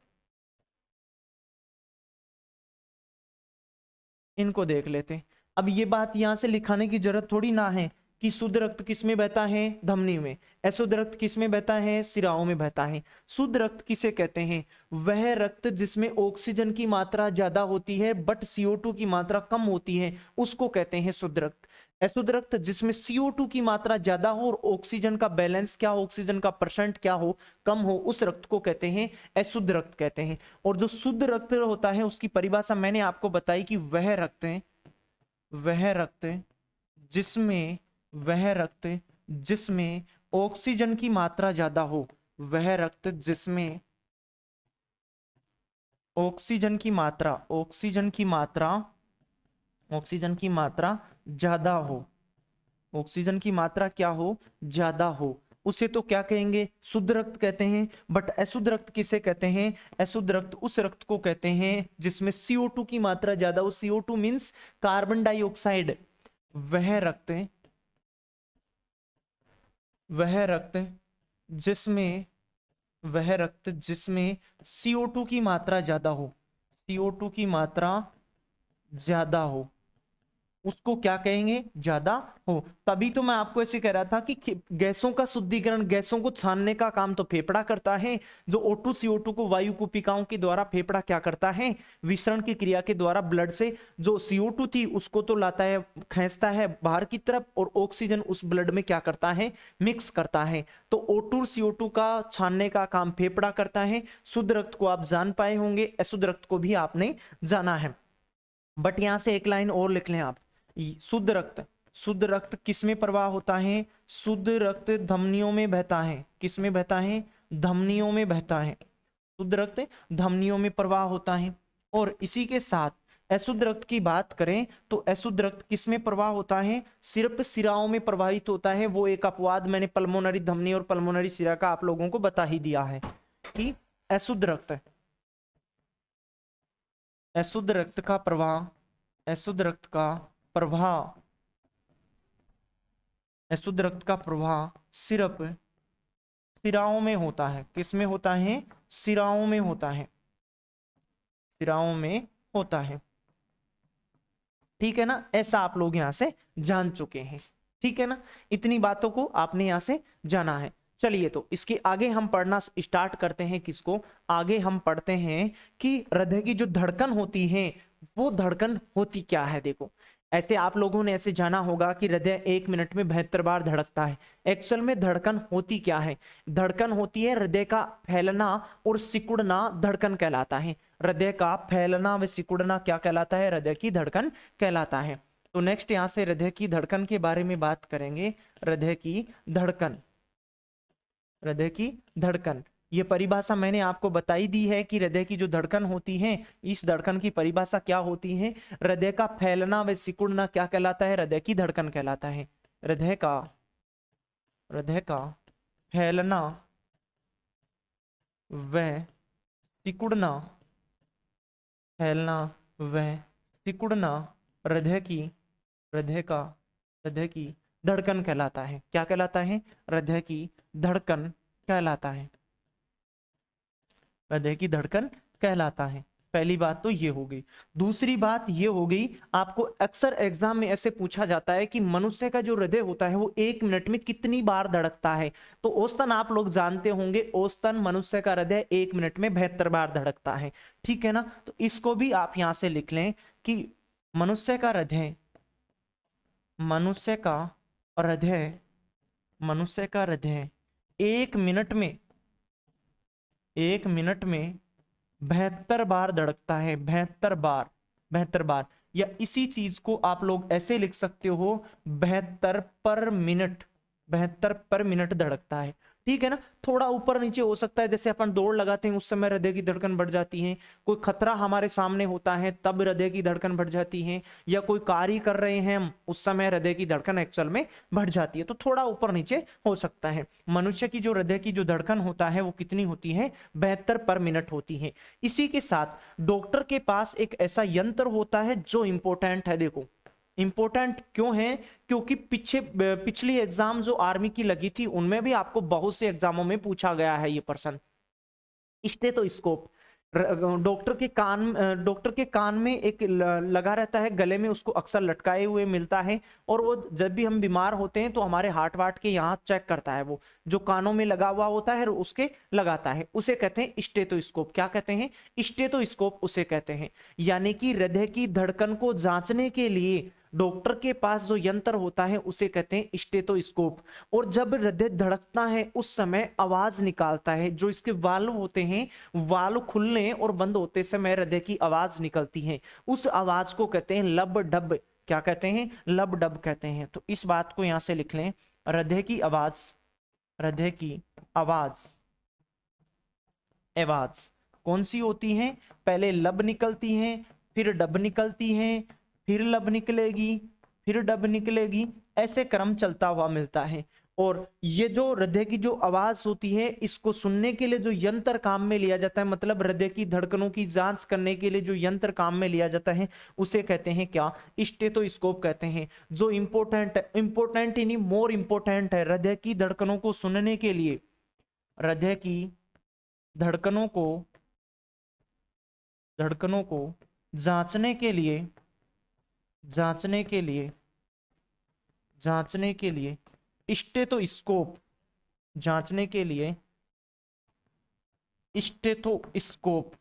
S1: इनको देख लेते हैं। अब ये बात यहां से लिखाने की जरूरत थोड़ी ना है कि शुद्ध रक्त किस में बहता है, धमनी में। अशुद्ध रक्त किस में बहता है, सिराओं में बहता है। शुद्ध रक्त किसे कहते हैं, वह रक्त जिसमें ऑक्सीजन की मात्रा ज्यादा होती है बट CO2 की मात्रा कम होती है, उसको कहते हैं शुद्ध रक्त। अशुद्ध रक्त जिसमें CO2 की मात्रा ज्यादा हो और ऑक्सीजन का बैलेंस क्या हो, ऑक्सीजन का परसेंट क्या हो, कम हो, उस रक्त को कहते हैं अशुद्ध रक्त कहते हैं। और जो शुद्ध रक्त होता है उसकी परिभाषा मैंने आपको बताई कि वह रक्त जिसमें वह रक्त जिसमें ऑक्सीजन की मात्रा ज्यादा हो, वह रक्त जिसमें ऑक्सीजन की मात्रा ज्यादा हो, ऑक्सीजन की मात्रा क्या हो, ज्यादा हो, उसे तो क्या कहेंगे, शुद्ध रक्त कहते हैं। बट अशुद्ध रक्त किसे कहते हैं, अशुद्ध रक्त उस रक्त को कहते हैं जिसमें CO2 की मात्रा ज्यादा हो। CO2 means carbon dioxide. वह रक्त जिसमें CO2 की मात्रा ज्यादा हो, CO2 की मात्रा ज्यादा हो, उसको क्या कहेंगे, ज्यादा हो। तभी तो मैं आपको ऐसे कह रहा था कि गैसों का शुद्धिकरण, गैसों को छानने का काम तो फेफड़ा करता है। जो O2 CO2 को वायु कुपिकाओं के द्वारा फेफड़ा क्या करता है, विसरण की क्रिया के द्वारा ब्लड से जो CO2 थी उसको तो लाता है, खींचता है बाहर की तरफ, और ऑक्सीजन उस ब्लड में क्या करता है, मिक्स करता है। तो O2 CO2 का छानने का काम फेफड़ा करता है। शुद्ध रक्त को आप जान पाए होंगे, अशुद्ध रक्त को भी आपने जाना है। बट यहां से एक लाइन और लिख लें आप। शुद्ध रक्त किस में प्रवाह होता है, शुद्ध रक्त धमनियों में बहता है। किस में बहता है, धमनियों में बहता है। शुद्ध रक्त धमनियों में प्रवाह होता है। और इसी के साथ अशुद्ध रक्त की बात करें तो अशुद्ध रक्त किस में प्रवाह होता है, सिर्फ सिराओं में प्रवाहित होता है। वो एक अपवाद मैंने पल्मोनरी धमनी और पल्मोनरी सिरा का आप लोगों को बता ही दिया है कि अशुद्ध रक्त का प्रवाह अशुद्ध रक्त का प्रवाह सिर्फ सिराओं में होता है। किस में होता है? सिराओं में होता है, सिराओं में होता है। ठीक है ना, ऐसा आप लोग यहां से जान चुके हैं। ठीक है ना, इतनी बातों को आपने यहां से जाना है। चलिए तो इसके आगे हम पढ़ना स्टार्ट करते हैं। किसको? आगे हम पढ़ते हैं कि हृदय की जो धड़कन होती है वो धड़कन होती क्या है। देखो, ऐसे आप लोगों ने ऐसे जाना होगा कि हृदय 1 मिनट में 72 बार धड़कता है। एक्चुअल में धड़कन होती क्या है? धड़कन होती है हृदय का फैलना और सिकुड़ना, धड़कन कहलाता है। हृदय का फैलना व सिकुड़ना क्या कहलाता है? हृदय की धड़कन कहलाता है। तो नेक्स्ट यहां से हृदय की धड़कन के बारे में बात करेंगे। हृदय की धड़कन, हृदय की धड़कन, ये परिभाषा मैंने आपको बताई दी है कि हृदय की जो धड़कन होती है, इस धड़कन की परिभाषा क्या होती है? हृदय का फैलना व सिकुड़ना क्या कहलाता है? हृदय की धड़कन कहलाता है। हृदय का फैलना व सिकुड़ना, फैलना व सिकुड़ना हृदय की हृदय का हृदय की धड़कन कहलाता है। क्या कहलाता है? हृदय की धड़कन कहलाता है। हृदय की धड़कन कहलाता है। पहली बात तो ये हो गई। दूसरी बात ये हो गई, आपको अक्सर एग्जाम में ऐसे पूछा जाता है कि मनुष्य का जो हृदय होता है वो 1 मिनट में कितनी बार धड़कता है। तो औसतन आप लोग जानते होंगे, औसतन मनुष्य का हृदय 1 मिनट में 72 बार धड़कता है। ठीक है ना, तो इसको भी आप यहां से लिख लें कि मनुष्य का हृदय मनुष्य का हृदय मनुष्य का हृदय 1 मिनट में 72 बार धड़कता है। 72 बार। या इसी चीज को आप लोग ऐसे लिख सकते हो, 72 पर मिनट धड़कता है। ठीक है ना, थोड़ा ऊपर नीचे हो सकता है, जैसे अपन दौड़ लगाते हैं उस समय हृदय की धड़कन बढ़ जाती है, कोई खतरा हमारे सामने होता है तब हृदय की धड़कन बढ़ जाती है, या कोई कार्य कर रहे हैं हम उस समय हृदय की धड़कन एक्चुअल में बढ़ जाती है। तो थोड़ा ऊपर नीचे हो सकता है। मनुष्य की जो हृदय की जो धड़कन होता है वो कितनी होती है? 72 पर मिनट होती है। इसी के साथ डॉक्टर के पास एक ऐसा यंत्र होता है जो इंपॉर्टेंट है। देखो, इंपॉर्टेंट क्यों है? क्योंकि पिछली एग्जाम जो आर्मी की लगी थी उनमें भी आपको बहुत से एग्जामों में पूछा गया है ये प्रश्न। स्टेथोस्कोप, डॉक्टर के कान में एक लगा रहता है, गले में उसको अक्सर लटकाए हुए मिलता है, और वो जब भी हम बीमार होते हैं तो हमारे हार्ट वार्ट के यहाँ चेक करता है, वो जो कानों में लगा हुआ होता है उसके लगाता है, उसे कहते हैं स्टेथोस्कोप। क्या कहते हैं? स्टेथोस्कोप उसे कहते हैं। यानी कि हृदय की धड़कन को जांचने के लिए डॉक्टर के पास जो यंत्र होता है उसे कहते हैं स्टेथोस्कोप। और जब हृदय धड़कता है उस समय आवाज निकालता है, जो इसके वाल्व होते हैं, वाल्व खुलने और बंद होते समय हृदय की आवाज निकलती है, उस आवाज को कहते हैं लब डब। क्या कहते हैं? लब डब कहते हैं। तो इस बात को यहां से लिख लें, हृदय की आवाज, हृदय की आवाज आवाज कौन सी होती है? पहले लब निकलती है, फिर डब निकलती है, फिर लब निकलेगी, फिर डब निकलेगी, ऐसे क्रम चलता हुआ मिलता है। और ये जो हृदय की जो आवाज होती है इसको सुनने के लिए जो यंत्र काम में लिया जाता है, मतलब हृदय की धड़कनों की जांच करने के लिए जो यंत्र काम में लिया जाता है उसे कहते हैं क्या? स्टेथोस्कोप कहते हैं। जो इंपोर्टेंट ही नहीं, मोर इंपोर्टेंट है हृदय की धड़कनों को सुनने के लिए, हृदय की धड़कनों को जांचने के लिए जांचने के लिए जांचने के लिए स्टेथोस्कोप, जांचने के लिए स्टेथोस्कोप,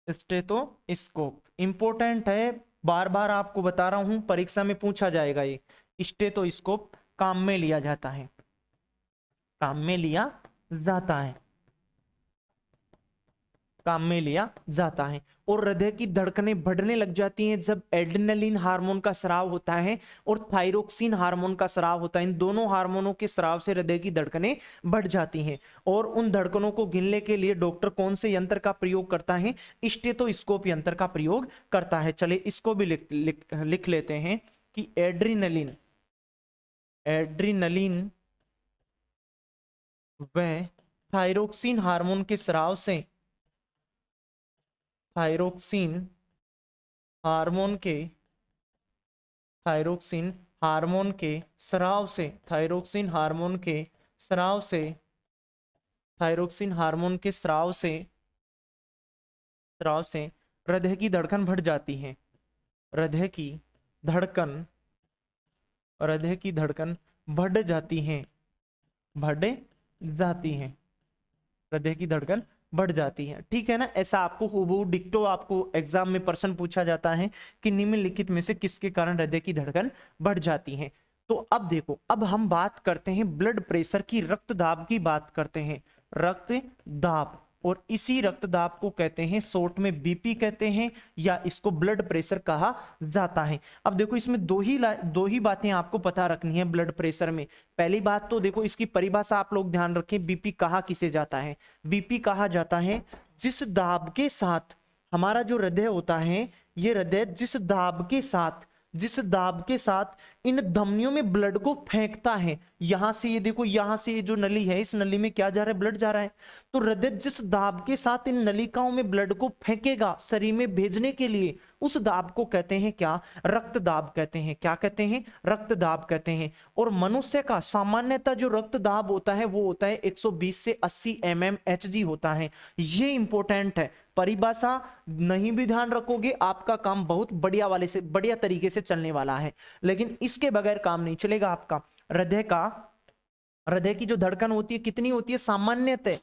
S1: स्टेथोस्कोप इंपोर्टेंट है, बार बार आपको बता रहा हूं, परीक्षा में पूछा जाएगा ये। स्टेथोस्कोप काम में लिया जाता है, काम में लिया जाता है, काम में लिया जाता है। और हृदय की धड़कनें बढ़ने लग जाती हैं जब एड्रेनलिन हार्मोन का स्राव होता है और थायरोक्सिन हार्मोन का स्राव होता है। इन दोनों हार्मोनों के स्राव से हृदय की धड़कनें बढ़ जाती हैं। और उन धड़कनों को गिनने के लिए डॉक्टर कौन से यंत्र का प्रयोग करता है? स्टेथोस्कोप यंत्र का प्रयोग करता है। चलिए इसको भी लिख लेते हैं कि एड्रेनलिन व थायरोक्सिन हार्मोन के स्राव से, थायरोक्सिन हार्मोन हार्मोन के स्राव से, थायरोक्सिन हार्मोन के स्राव से, थायरोक्सिन हार्मोन के स्राव से, स्राव से हृदय की धड़कन बढ़ जाती है। हृदय की धड़कन, हृदय की धड़कन बढ़ जाती है, बढ़ जाती है, हृदय की धड़कन बढ़ जाती है। ठीक है ना, ऐसा आपको हूबहू डिक्टो आपको एग्जाम में प्रश्न पूछा जाता है कि निम्नलिखित में से किसके कारण हृदय की धड़कन बढ़ जाती है। तो अब देखो, अब हम बात करते हैं ब्लड प्रेशर की, रक्त दाब की बात करते हैं, रक्त दाब। और इसी रक्त दाब को कहते हैं, शॉर्ट में बीपी कहते हैं, या इसको ब्लड प्रेशर कहा जाता है। अब देखो, इसमें दो ही बातें आपको पता रखनी है ब्लड प्रेशर में। पहली बात तो देखो, इसकी परिभाषा आप लोग ध्यान रखें, बीपी कहा किसे जाता है? बीपी कहा जाता है जिस दाब के साथ हमारा जो हृदय होता है, ये हृदय जिस दाब के साथ इन धमनियों में ब्लड को फेंकता है, यहां से ये देखो, यहां से ये जो नली है, इस नली में क्या जा रहा है? ब्लड जा रहा है। तो हृदय जिस दाब के साथ इन नलिकाओं में ब्लड को फेंकेगा शरीर में भेजने के लिए, उस दाब को कहते हैं क्या? रक्त दाब कहते हैं। क्या कहते हैं? रक्त दाब कहते हैं। और मनुष्य का सामान्यतः जो रक्त दाब होता है वो होता है 120 से 80 mmHg होता है। ये इंपॉर्टेंट है, परिभाषा नहीं भी ध्यान रखोगे आपका काम बहुत बढ़िया तरीके से चलने वाला है, लेकिन इसके बगैर काम नहीं चलेगा आपका। हृदय की जो धड़कन होती है कितनी होती है? सामान्यतः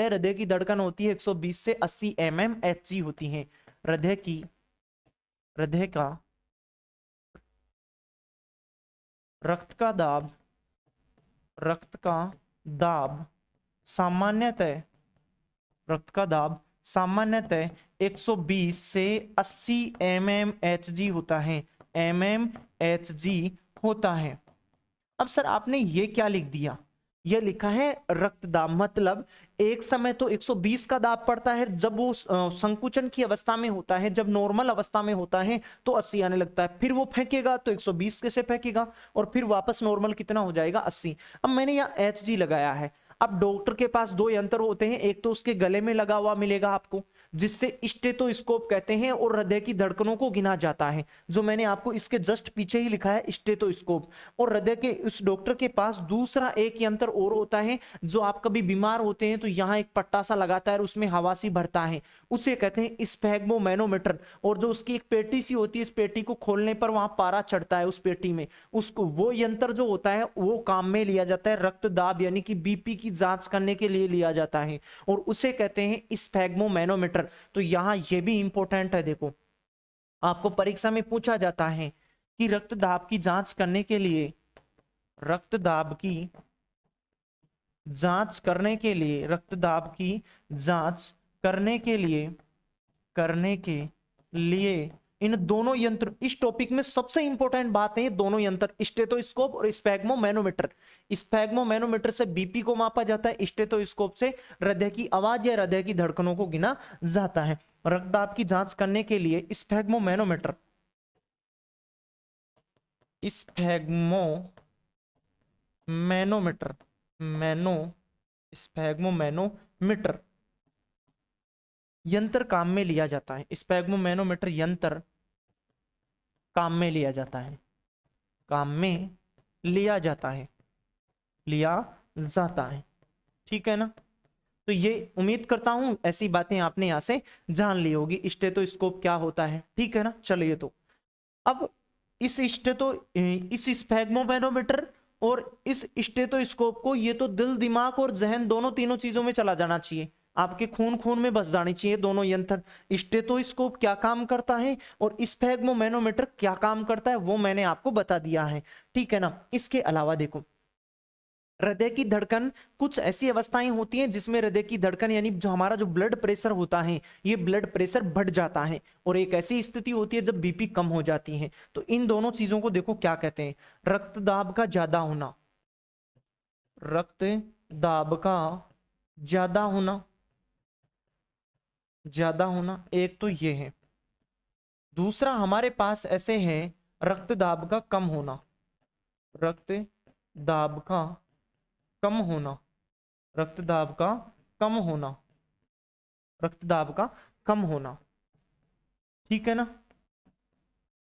S1: हृदय की धड़कन होती है 120 से 80 mmHg होती है। हृदय का रक्त का दाब सामान्यतः 120 से 80 mmHg होता है, mmHg होता है। अब सर आपने ये क्या लिख दिया? ये लिखा है रक्त दाब, मतलब एक समय तो 120 का दाब पड़ता है जब वो संकुचन की अवस्था में होता है, जब नॉर्मल अवस्था में होता है तो 80 आने लगता है, फिर वो फेंकेगा तो 120 कैसे फेंकेगा, और फिर वापस नॉर्मल कितना हो जाएगा? 80। अब मैंने यहाँ HG लगाया है। अब डॉक्टर के पास दो यंत्र होते हैं, एक तो उसके गले में लगा हुआ मिलेगा आपको, जिससे स्टेथोस्कोप कहते हैं, और हृदय की धड़कनों को गिना जाता है, जो मैंने आपको इसके जस्ट पीछे ही लिखा है, स्टेथोस्कोप। और हृदय के उस डॉक्टर के पास दूसरा एक यंत्र और होता है, जो आप कभी बीमार होते हैं तो यहाँ एक पट्टा सा लगाता है, उसमें हवा सी भरता है, उसे कहते हैं स्फैग्मोमैनोमीटर। और जो उसकी एक पेटी सी होती है, इस पेटी को खोलने पर वहां पारा चढ़ता है उस पेटी में, उसको वो यंत्र जो होता है वो काम में लिया जाता है, रक्त दाब यानी कि बीपी की जांच करने के लिए लिया जाता है, और उसे कहते हैं स्फैग्मोमैनोमीटर। तो यहां ये भी इंपॉर्टेंट है, देखो आपको परीक्षा में पूछा जाता है कि रक्त दाब की जांच करने के लिए, रक्त दाब की जांच करने के लिए, रक्त दाब की जांच करने के लिए इन दोनों यंत्र, इस टॉपिक में सबसे इंपॉर्टेंट बात है ये दोनों यंत्र, स्टेथोस्कोप और स्फैग्मोमैनोमीटर। स्फैग्मोमैनोमीटर से बीपी को मापा जाता है, स्टेथोस्कोप से हृदय की आवाज या हृदय की धड़कनों को गिना जाता है। रक्तदाब की जांच करने के लिए स्फैग्मोमैनोमीटर, स्फैग्मोमैनोमीटर यंत्र काम में लिया जाता है। स्फैग्मोमैनोमीटर यंत्र काम में लिया जाता है, लिया जाता है। ठीक है ना, तो ये उम्मीद करता हूं ऐसी बातें आपने यहां से जान ली होगी, स्टेथोस्कोप क्या होता है। ठीक है ना, चलिए तो अब इस स्फैग्मोमैनोमीटर और इस स्टेथोस्कोप को, ये तो दिल दिमाग और जहन दोनों तीनों चीजों में चला जाना चाहिए, आपके खून खून में बस जानी चाहिए दोनों यंत्र। स्टेथोस्कोप क्या काम करता है और स्फैग्मोमैनोमीटर क्या काम करता है, वो मैंने आपको बता दिया है। ठीक है ना, इसके अलावा देखो, हृदय की धड़कन, कुछ ऐसी अवस्थाएं होती हैं जिसमें हृदय की धड़कन यानी जो हमारा जो ब्लड प्रेशर होता है, ये ब्लड प्रेशर बढ़ जाता है, और एक ऐसी स्थिति होती है जब बीपी कम हो जाती है। तो इन दोनों चीजों को देखो क्या कहते हैं, रक्तदाब का ज्यादा होना, रक्तदाब का ज्यादा होना एक तो ये है। दूसरा हमारे पास ऐसे है रक्तदाब का कम होना, रक्तदाब का कम होना, रक्तदाब का कम होना, रक्तदाब का कम होना। ठीक है ना,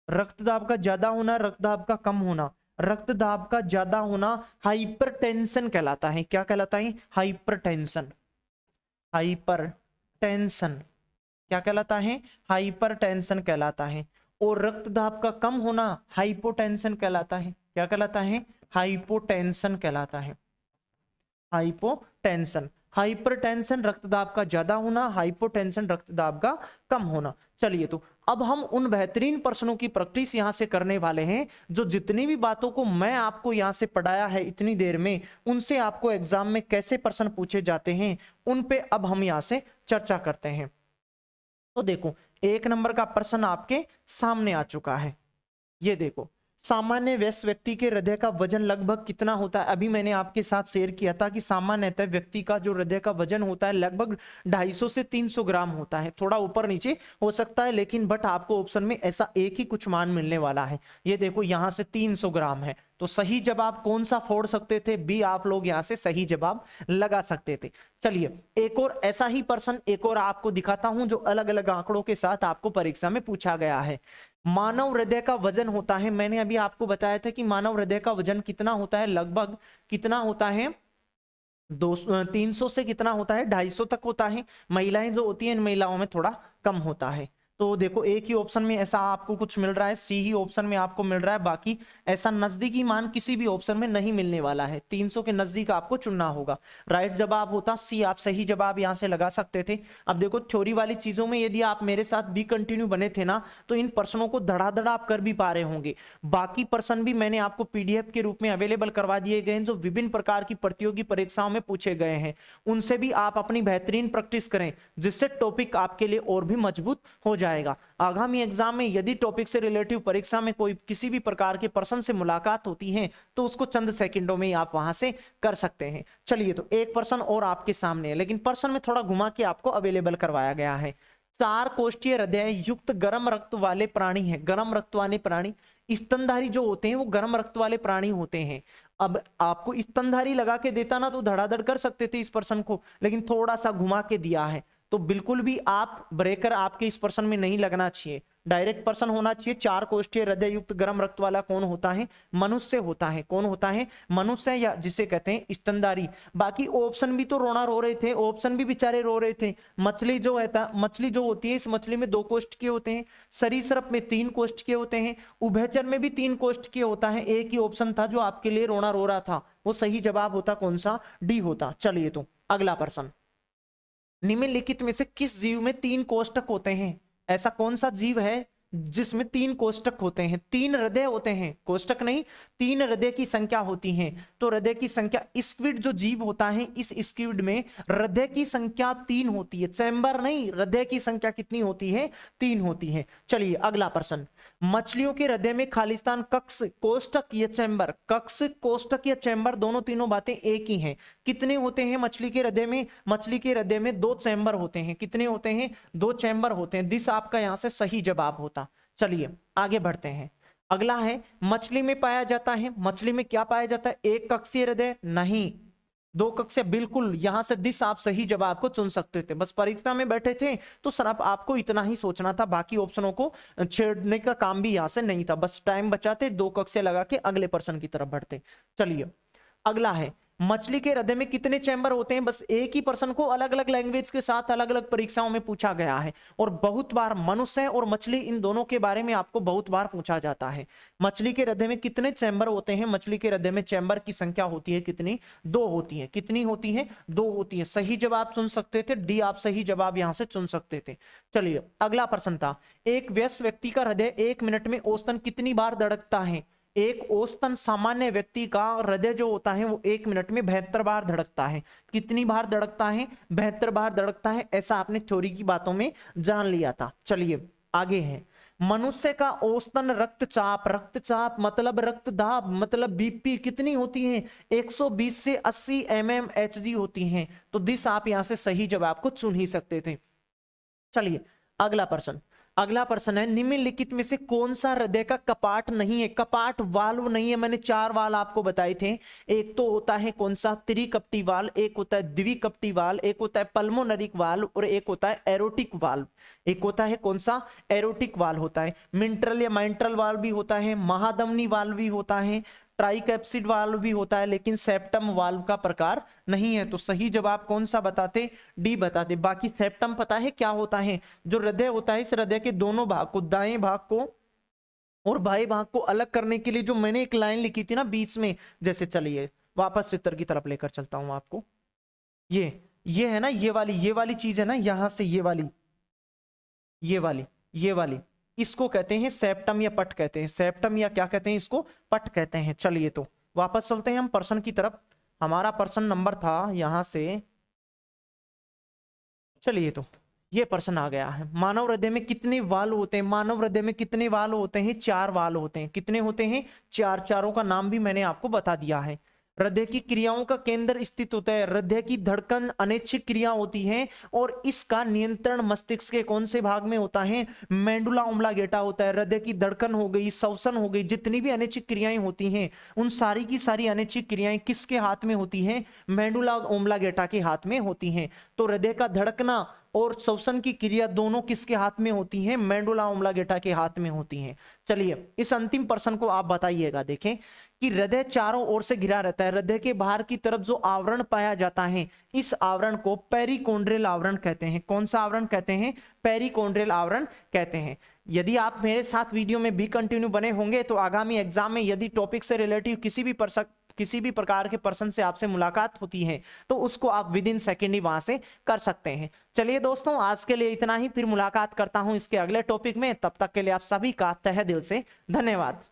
S1: रक्तदाब का ज्यादा होना, रक्तदाब का कम होना। रक्तदाब का ज्यादा होना हाइपरटेंशन कहलाता है। क्या कहलाता है? हाइपरटेंशन। हाइपरटेंशन क्या कहलाता है? हाइपरटेंशन कहलाता है। और रक्तदाब का कम होना हाइपोटेंशन कहलाता है। क्या कहलाता है? हाइपोटेंशन कहलाता है। हाइपोटेंशन। हाइपरटेंशन रक्तदाब का ज्यादा होना, हाइपोटेंशन रक्तदाब का कम होना। चलिए, तो अब हम उन बेहतरीन प्रश्नों की प्रैक्टिस यहां से करने वाले हैं जो जितनी भी बातों को मैं आपको यहां से पढ़ाया है इतनी देर में, उनसे आपको एग्जाम में कैसे प्रश्न पूछे जाते हैं उन पे अब हम यहां से चर्चा करते हैं। तो देखो, 1 नंबर का प्रश्न आपके सामने आ चुका है। ये देखो, सामान्य वयस्क व्यक्ति के हृदय का वजन लगभग कितना होता है? अभी मैंने आपके साथ शेयर किया था कि सामान्यतः व्यक्ति का जो हृदय का वजन होता है लगभग 250 से 300 ग्राम होता है। थोड़ा ऊपर नीचे हो सकता है, लेकिन बट आपको ऑप्शन में ऐसा एक ही कुछ मान मिलने वाला है। ये देखो, यहां से 300 ग्राम है। तो सही जवाब कौन सा फोड़ सकते थे? बी आप लोग यहां से सही जवाब लगा सकते थे। चलिए, एक और ऐसा ही प्रश्न एक और आपको दिखाता हूं जो अलग अलग आंकड़ों के साथ आपको परीक्षा में पूछा गया है। मानव हृदय का वजन होता है, मैंने अभी आपको बताया था कि मानव हृदय का वजन कितना होता है, लगभग कितना होता है? 300 से कितना होता है? 250 तक होता है। महिलाएं जो होती हैं, इन महिलाओं में थोड़ा कम होता है। तो देखो, एक ही ऑप्शन में ऐसा आपको कुछ मिल रहा है, सी ही ऑप्शन में आपको मिल रहा है। बाकी ऐसा नजदीकी मान किसी भी ऑप्शन में नहीं मिलने वाला है। 300 के नजदीक आपको चुनना होगा। राइट जवाब होता सी। आप सही जवाब यहां से लगा सकते थे। अब देखो, थ्योरी वाली चीजों में यदि आप मेरे साथ बी कंटिन्यू बने थे ना, तो इन प्रश्नों को धड़ाधड़ आप कर भी पा रहे होंगे। बाकी प्रश्न भी मैंने आपको पीडीएफ के रूप में अवेलेबल करवा दिए गए हैं जो विभिन्न प्रकार की प्रतियोगी परीक्षाओं में पूछे गए हैं। उनसे भी आप अपनी बेहतरीन प्रैक्टिस करें, जिससे टॉपिक आपके लिए और भी मजबूत हो जाएगा। आगामी एग्जाम में यदि टॉपिक से रिलेटिव परीक्षा में कोई किसी भी प्रकार के प्रश्न से मुलाकात होती है तो उसको चंद सेकंडों में ही आप वहां से कर सकते हैं। चलिए, तो एक प्रश्न और आपके सामने है, लेकिन प्रश्न में थोड़ा घुमा के आपको अवेलेबल करवाया गया है। 4 कोष्ठीय हृदय युक्त गर्म रक्त वाले प्राणी है। गर्म रक्त वाले प्राणी, स्तनधारी जो होते हैं वो गर्म रक्त वाले प्राणी होते हैं। अब आपको स्तनधारी लगा के देता ना तो धड़ाधड़ कर सकते थे इस प्रश्न को, लेकिन थोड़ा सा घुमा के दिया है। तो बिल्कुल भी आप ब्रेकर आपके इस प्रश्न में नहीं लगना चाहिए, डायरेक्ट प्रश्न होना चाहिए। 4 कोष्ठीय हृदय युक्त गर्म रक्त वाला कौन होता है? मनुष्य होता है। कौन होता है? मनुष्य, या जिसे कहते हैं स्तनधारी। बाकी ऑप्शन भी तो रोना रो रहे थे, ऑप्शन भी बेचारे रो रहे थे। मछली जो है, मछली जो होती है, इस मछली में 2 कोष्ठकीय होते हैं, सरीसृप में 3 कोष्ठकीय होते हैं, उभयचर में भी 3 कोष्ठकीय होता है। एक ही ऑप्शन था जो आपके लिए रोना रो रहा था, वो सही जवाब होता कौन सा? डी होता। चलिए, तो अगला प्रश्न, निम्नलिखित में से किस जीव में 3 कोष्ठक होते हैं? ऐसा कौन सा जीव है जिसमें 3 कोष्ठक होते हैं? 3 हृदय होते हैं, कोष्ठक नहीं, 3 हृदय की संख्या होती है। तो हृदय की संख्या, स्क्विड जो जीव होता है, इस स्क्विड में हृदय की संख्या 3 होती है, चैम्बर नहीं। हृदय की संख्या कितनी होती है? 3 होती है। चलिए, अगला प्रश्न, मछलियों के हृदय में खालिस्तान कक्ष, कोष्ठक या चैम्बर? कक्ष, कोष्ठक या चैम्बर, दोनों तीनों बातें एक ही हैं। कितने होते हैं मछली के हृदय में? मछली के हृदय में 2 चैम्बर होते हैं। कितने होते हैं? 2 चैम्बर होते हैं। दिस आपका यहां से सही जवाब होता। चलिए, आगे बढ़ते हैं। अगला है, मछली में पाया जाता है, मछली में क्या पाया जाता है? 1 कक्षीय हृदय? नहीं, 2 कक्षीय। बिल्कुल, यहां से दिस आप सही जवाब को चुन सकते थे। बस परीक्षा में बैठे थे तो सिर्फ आपको इतना ही सोचना था, बाकी ऑप्शनों को छेड़ने का काम भी यहां से नहीं था। बस टाइम बचाते, 2 कक्षीय लगा के अगले प्रश्न की तरफ बढ़ते। चलिए, अगला है, मछली के हृदय में कितने चैम्बर होते हैं? बस एक ही प्रश्न को अलग अलग लैंग्वेज के साथ अलग अलग परीक्षाओं में पूछा गया है, और बहुत बार मनुष्य और मछली इन दोनों के बारे में आपको बहुत बार पूछा जाता है। मछली के हृदय में कितने चैम्बर होते हैं? मछली के हृदय में चैम्बर की संख्या होती है कितनी? 2 होती है। कितनी होती है? 2 होती है। सही जवाब चुन सकते थे, डी आप सही जवाब यहां से चुन सकते थे। चलिए, अगला प्रश्न था, एक वयस्क व्यक्ति का हृदय 1 मिनट में औसतन कितनी बार धड़कता है? एक औसतन सामान्य व्यक्ति का हृदय जो होता है वो 1 मिनट में 72 बार धड़कता है। कितनी बार धड़कता है? 72 बार धड़कता है। ऐसा आपने थ्योरी की बातों में जान लिया था। चलिए, आगे है, मनुष्य का औसतन रक्तचाप, रक्तचाप मतलब रक्तदाब मतलब बीपी कितनी होती है? 120 से 80 mmHg होती है। तो दिस आप यहां से सही जवाब को चुन ही सकते थे। चलिए, अगला प्रश्न, अगला प्रश्न है, निम्नलिखित में से कौन सा हृदय का कपाट नहीं है? कपाट वाल्व नहीं है। मैंने 4 वाल्व आपको बताए थे। एक तो होता है कौन सा? त्रिकप्टी वाल्व, एक होता है द्विकप्टी वाल्व, एक होता है पल्मोनरिक वाल्व और एक होता है एरोटिक वाल्व। एक होता है कौन सा? एरोटिक वाल्व होता है। मिंट्रल या माइंट्रल वाल्व भी होता है, महाधमनी वाल्व भी होता है, ट्राइकैप्सिड वाल्व भी होता है, लेकिन सेप्टम वाल्व का प्रकार नहीं है। तो सही जवाब कौन सा बताते? डी बताते। बाकी सेप्टम पता है क्या होता है? जो हृदय होता है, इस हृदय के दोनों भाग को, दाएं भाग को और बाएं भाग को अलग करने के लिए जो मैंने एक लाइन लिखी थी ना बीच में, जैसे चलिए वापस चित्र की तरफ लेकर चलता हूं आपको। ये है ना, ये वाली चीज है ना, यहां से ये वाली इसको कहते हैं सेप्टम या पट कहते हैं। सेप्टम या क्या कहते हैं? इसको पट कहते हैं। चलिए तो वापस चलते हैं हम प्रश्न की तरफ। हमारा प्रश्न नंबर था यहां से, चलिए तो ये प्रश्न आ गया है, मानव हृदय में कितने वाल्व होते हैं? मानव हृदय में कितने वाल्व होते हैं? 4 वाल्व होते हैं। कितने होते हैं? 4। चारों का नाम भी मैंने आपको बता दिया है। हृदय की क्रियाओं का केंद्र स्थित होता है। हृदय की धड़कन अनैच्छिक क्रिया होती है और इसका नियंत्रण मस्तिष्क के कौन से भाग में होता है? मेंडुला ओब्लांगेटा होता है। हृदय की धड़कन हो गई, श्वसन हो गई, जितनी भी अनैच्छिक क्रियाएं होती हैं, उन सारी की सारी अनैच्छिक क्रियाएं किसके हाथ में होती हैं? मेंडुला ओब्लांगेटा के हाथ में होती हैं। तो हृदय का धड़कना और श्वसन की क्रिया दोनों किसके हाथ में होती हैं? मेंडुला ओब्लांगेटा के हाथ में होती हैं। चलिए इस अंतिम प्रश्न को आप बताइएगा। देखें कि हृदय चारों ओर से घिरा रहता है। हृदय के बाहर की तरफ जो आवरण पाया जाता है, इस आवरण को पेरिकोंड्रियल आवरण कहते हैं। कौन सा आवरण कहते हैं? पेरिकोंड्रियल आवरण कहते हैं। यदि आप मेरे साथ वीडियो में भी कंटिन्यू बने होंगे तो आगामी एग्जाम में यदि टॉपिक से रिलेटिव किसी भी प्रकार के पर्सन से आपसे मुलाकात होती है तो उसको आप विद इन सेकेंड ही वहां से कर सकते हैं। चलिए दोस्तों, आज के लिए इतना ही। फिर मुलाकात करता हूं इसके अगले टॉपिक में। तब तक के लिए आप सभी का तहे दिल से धन्यवाद।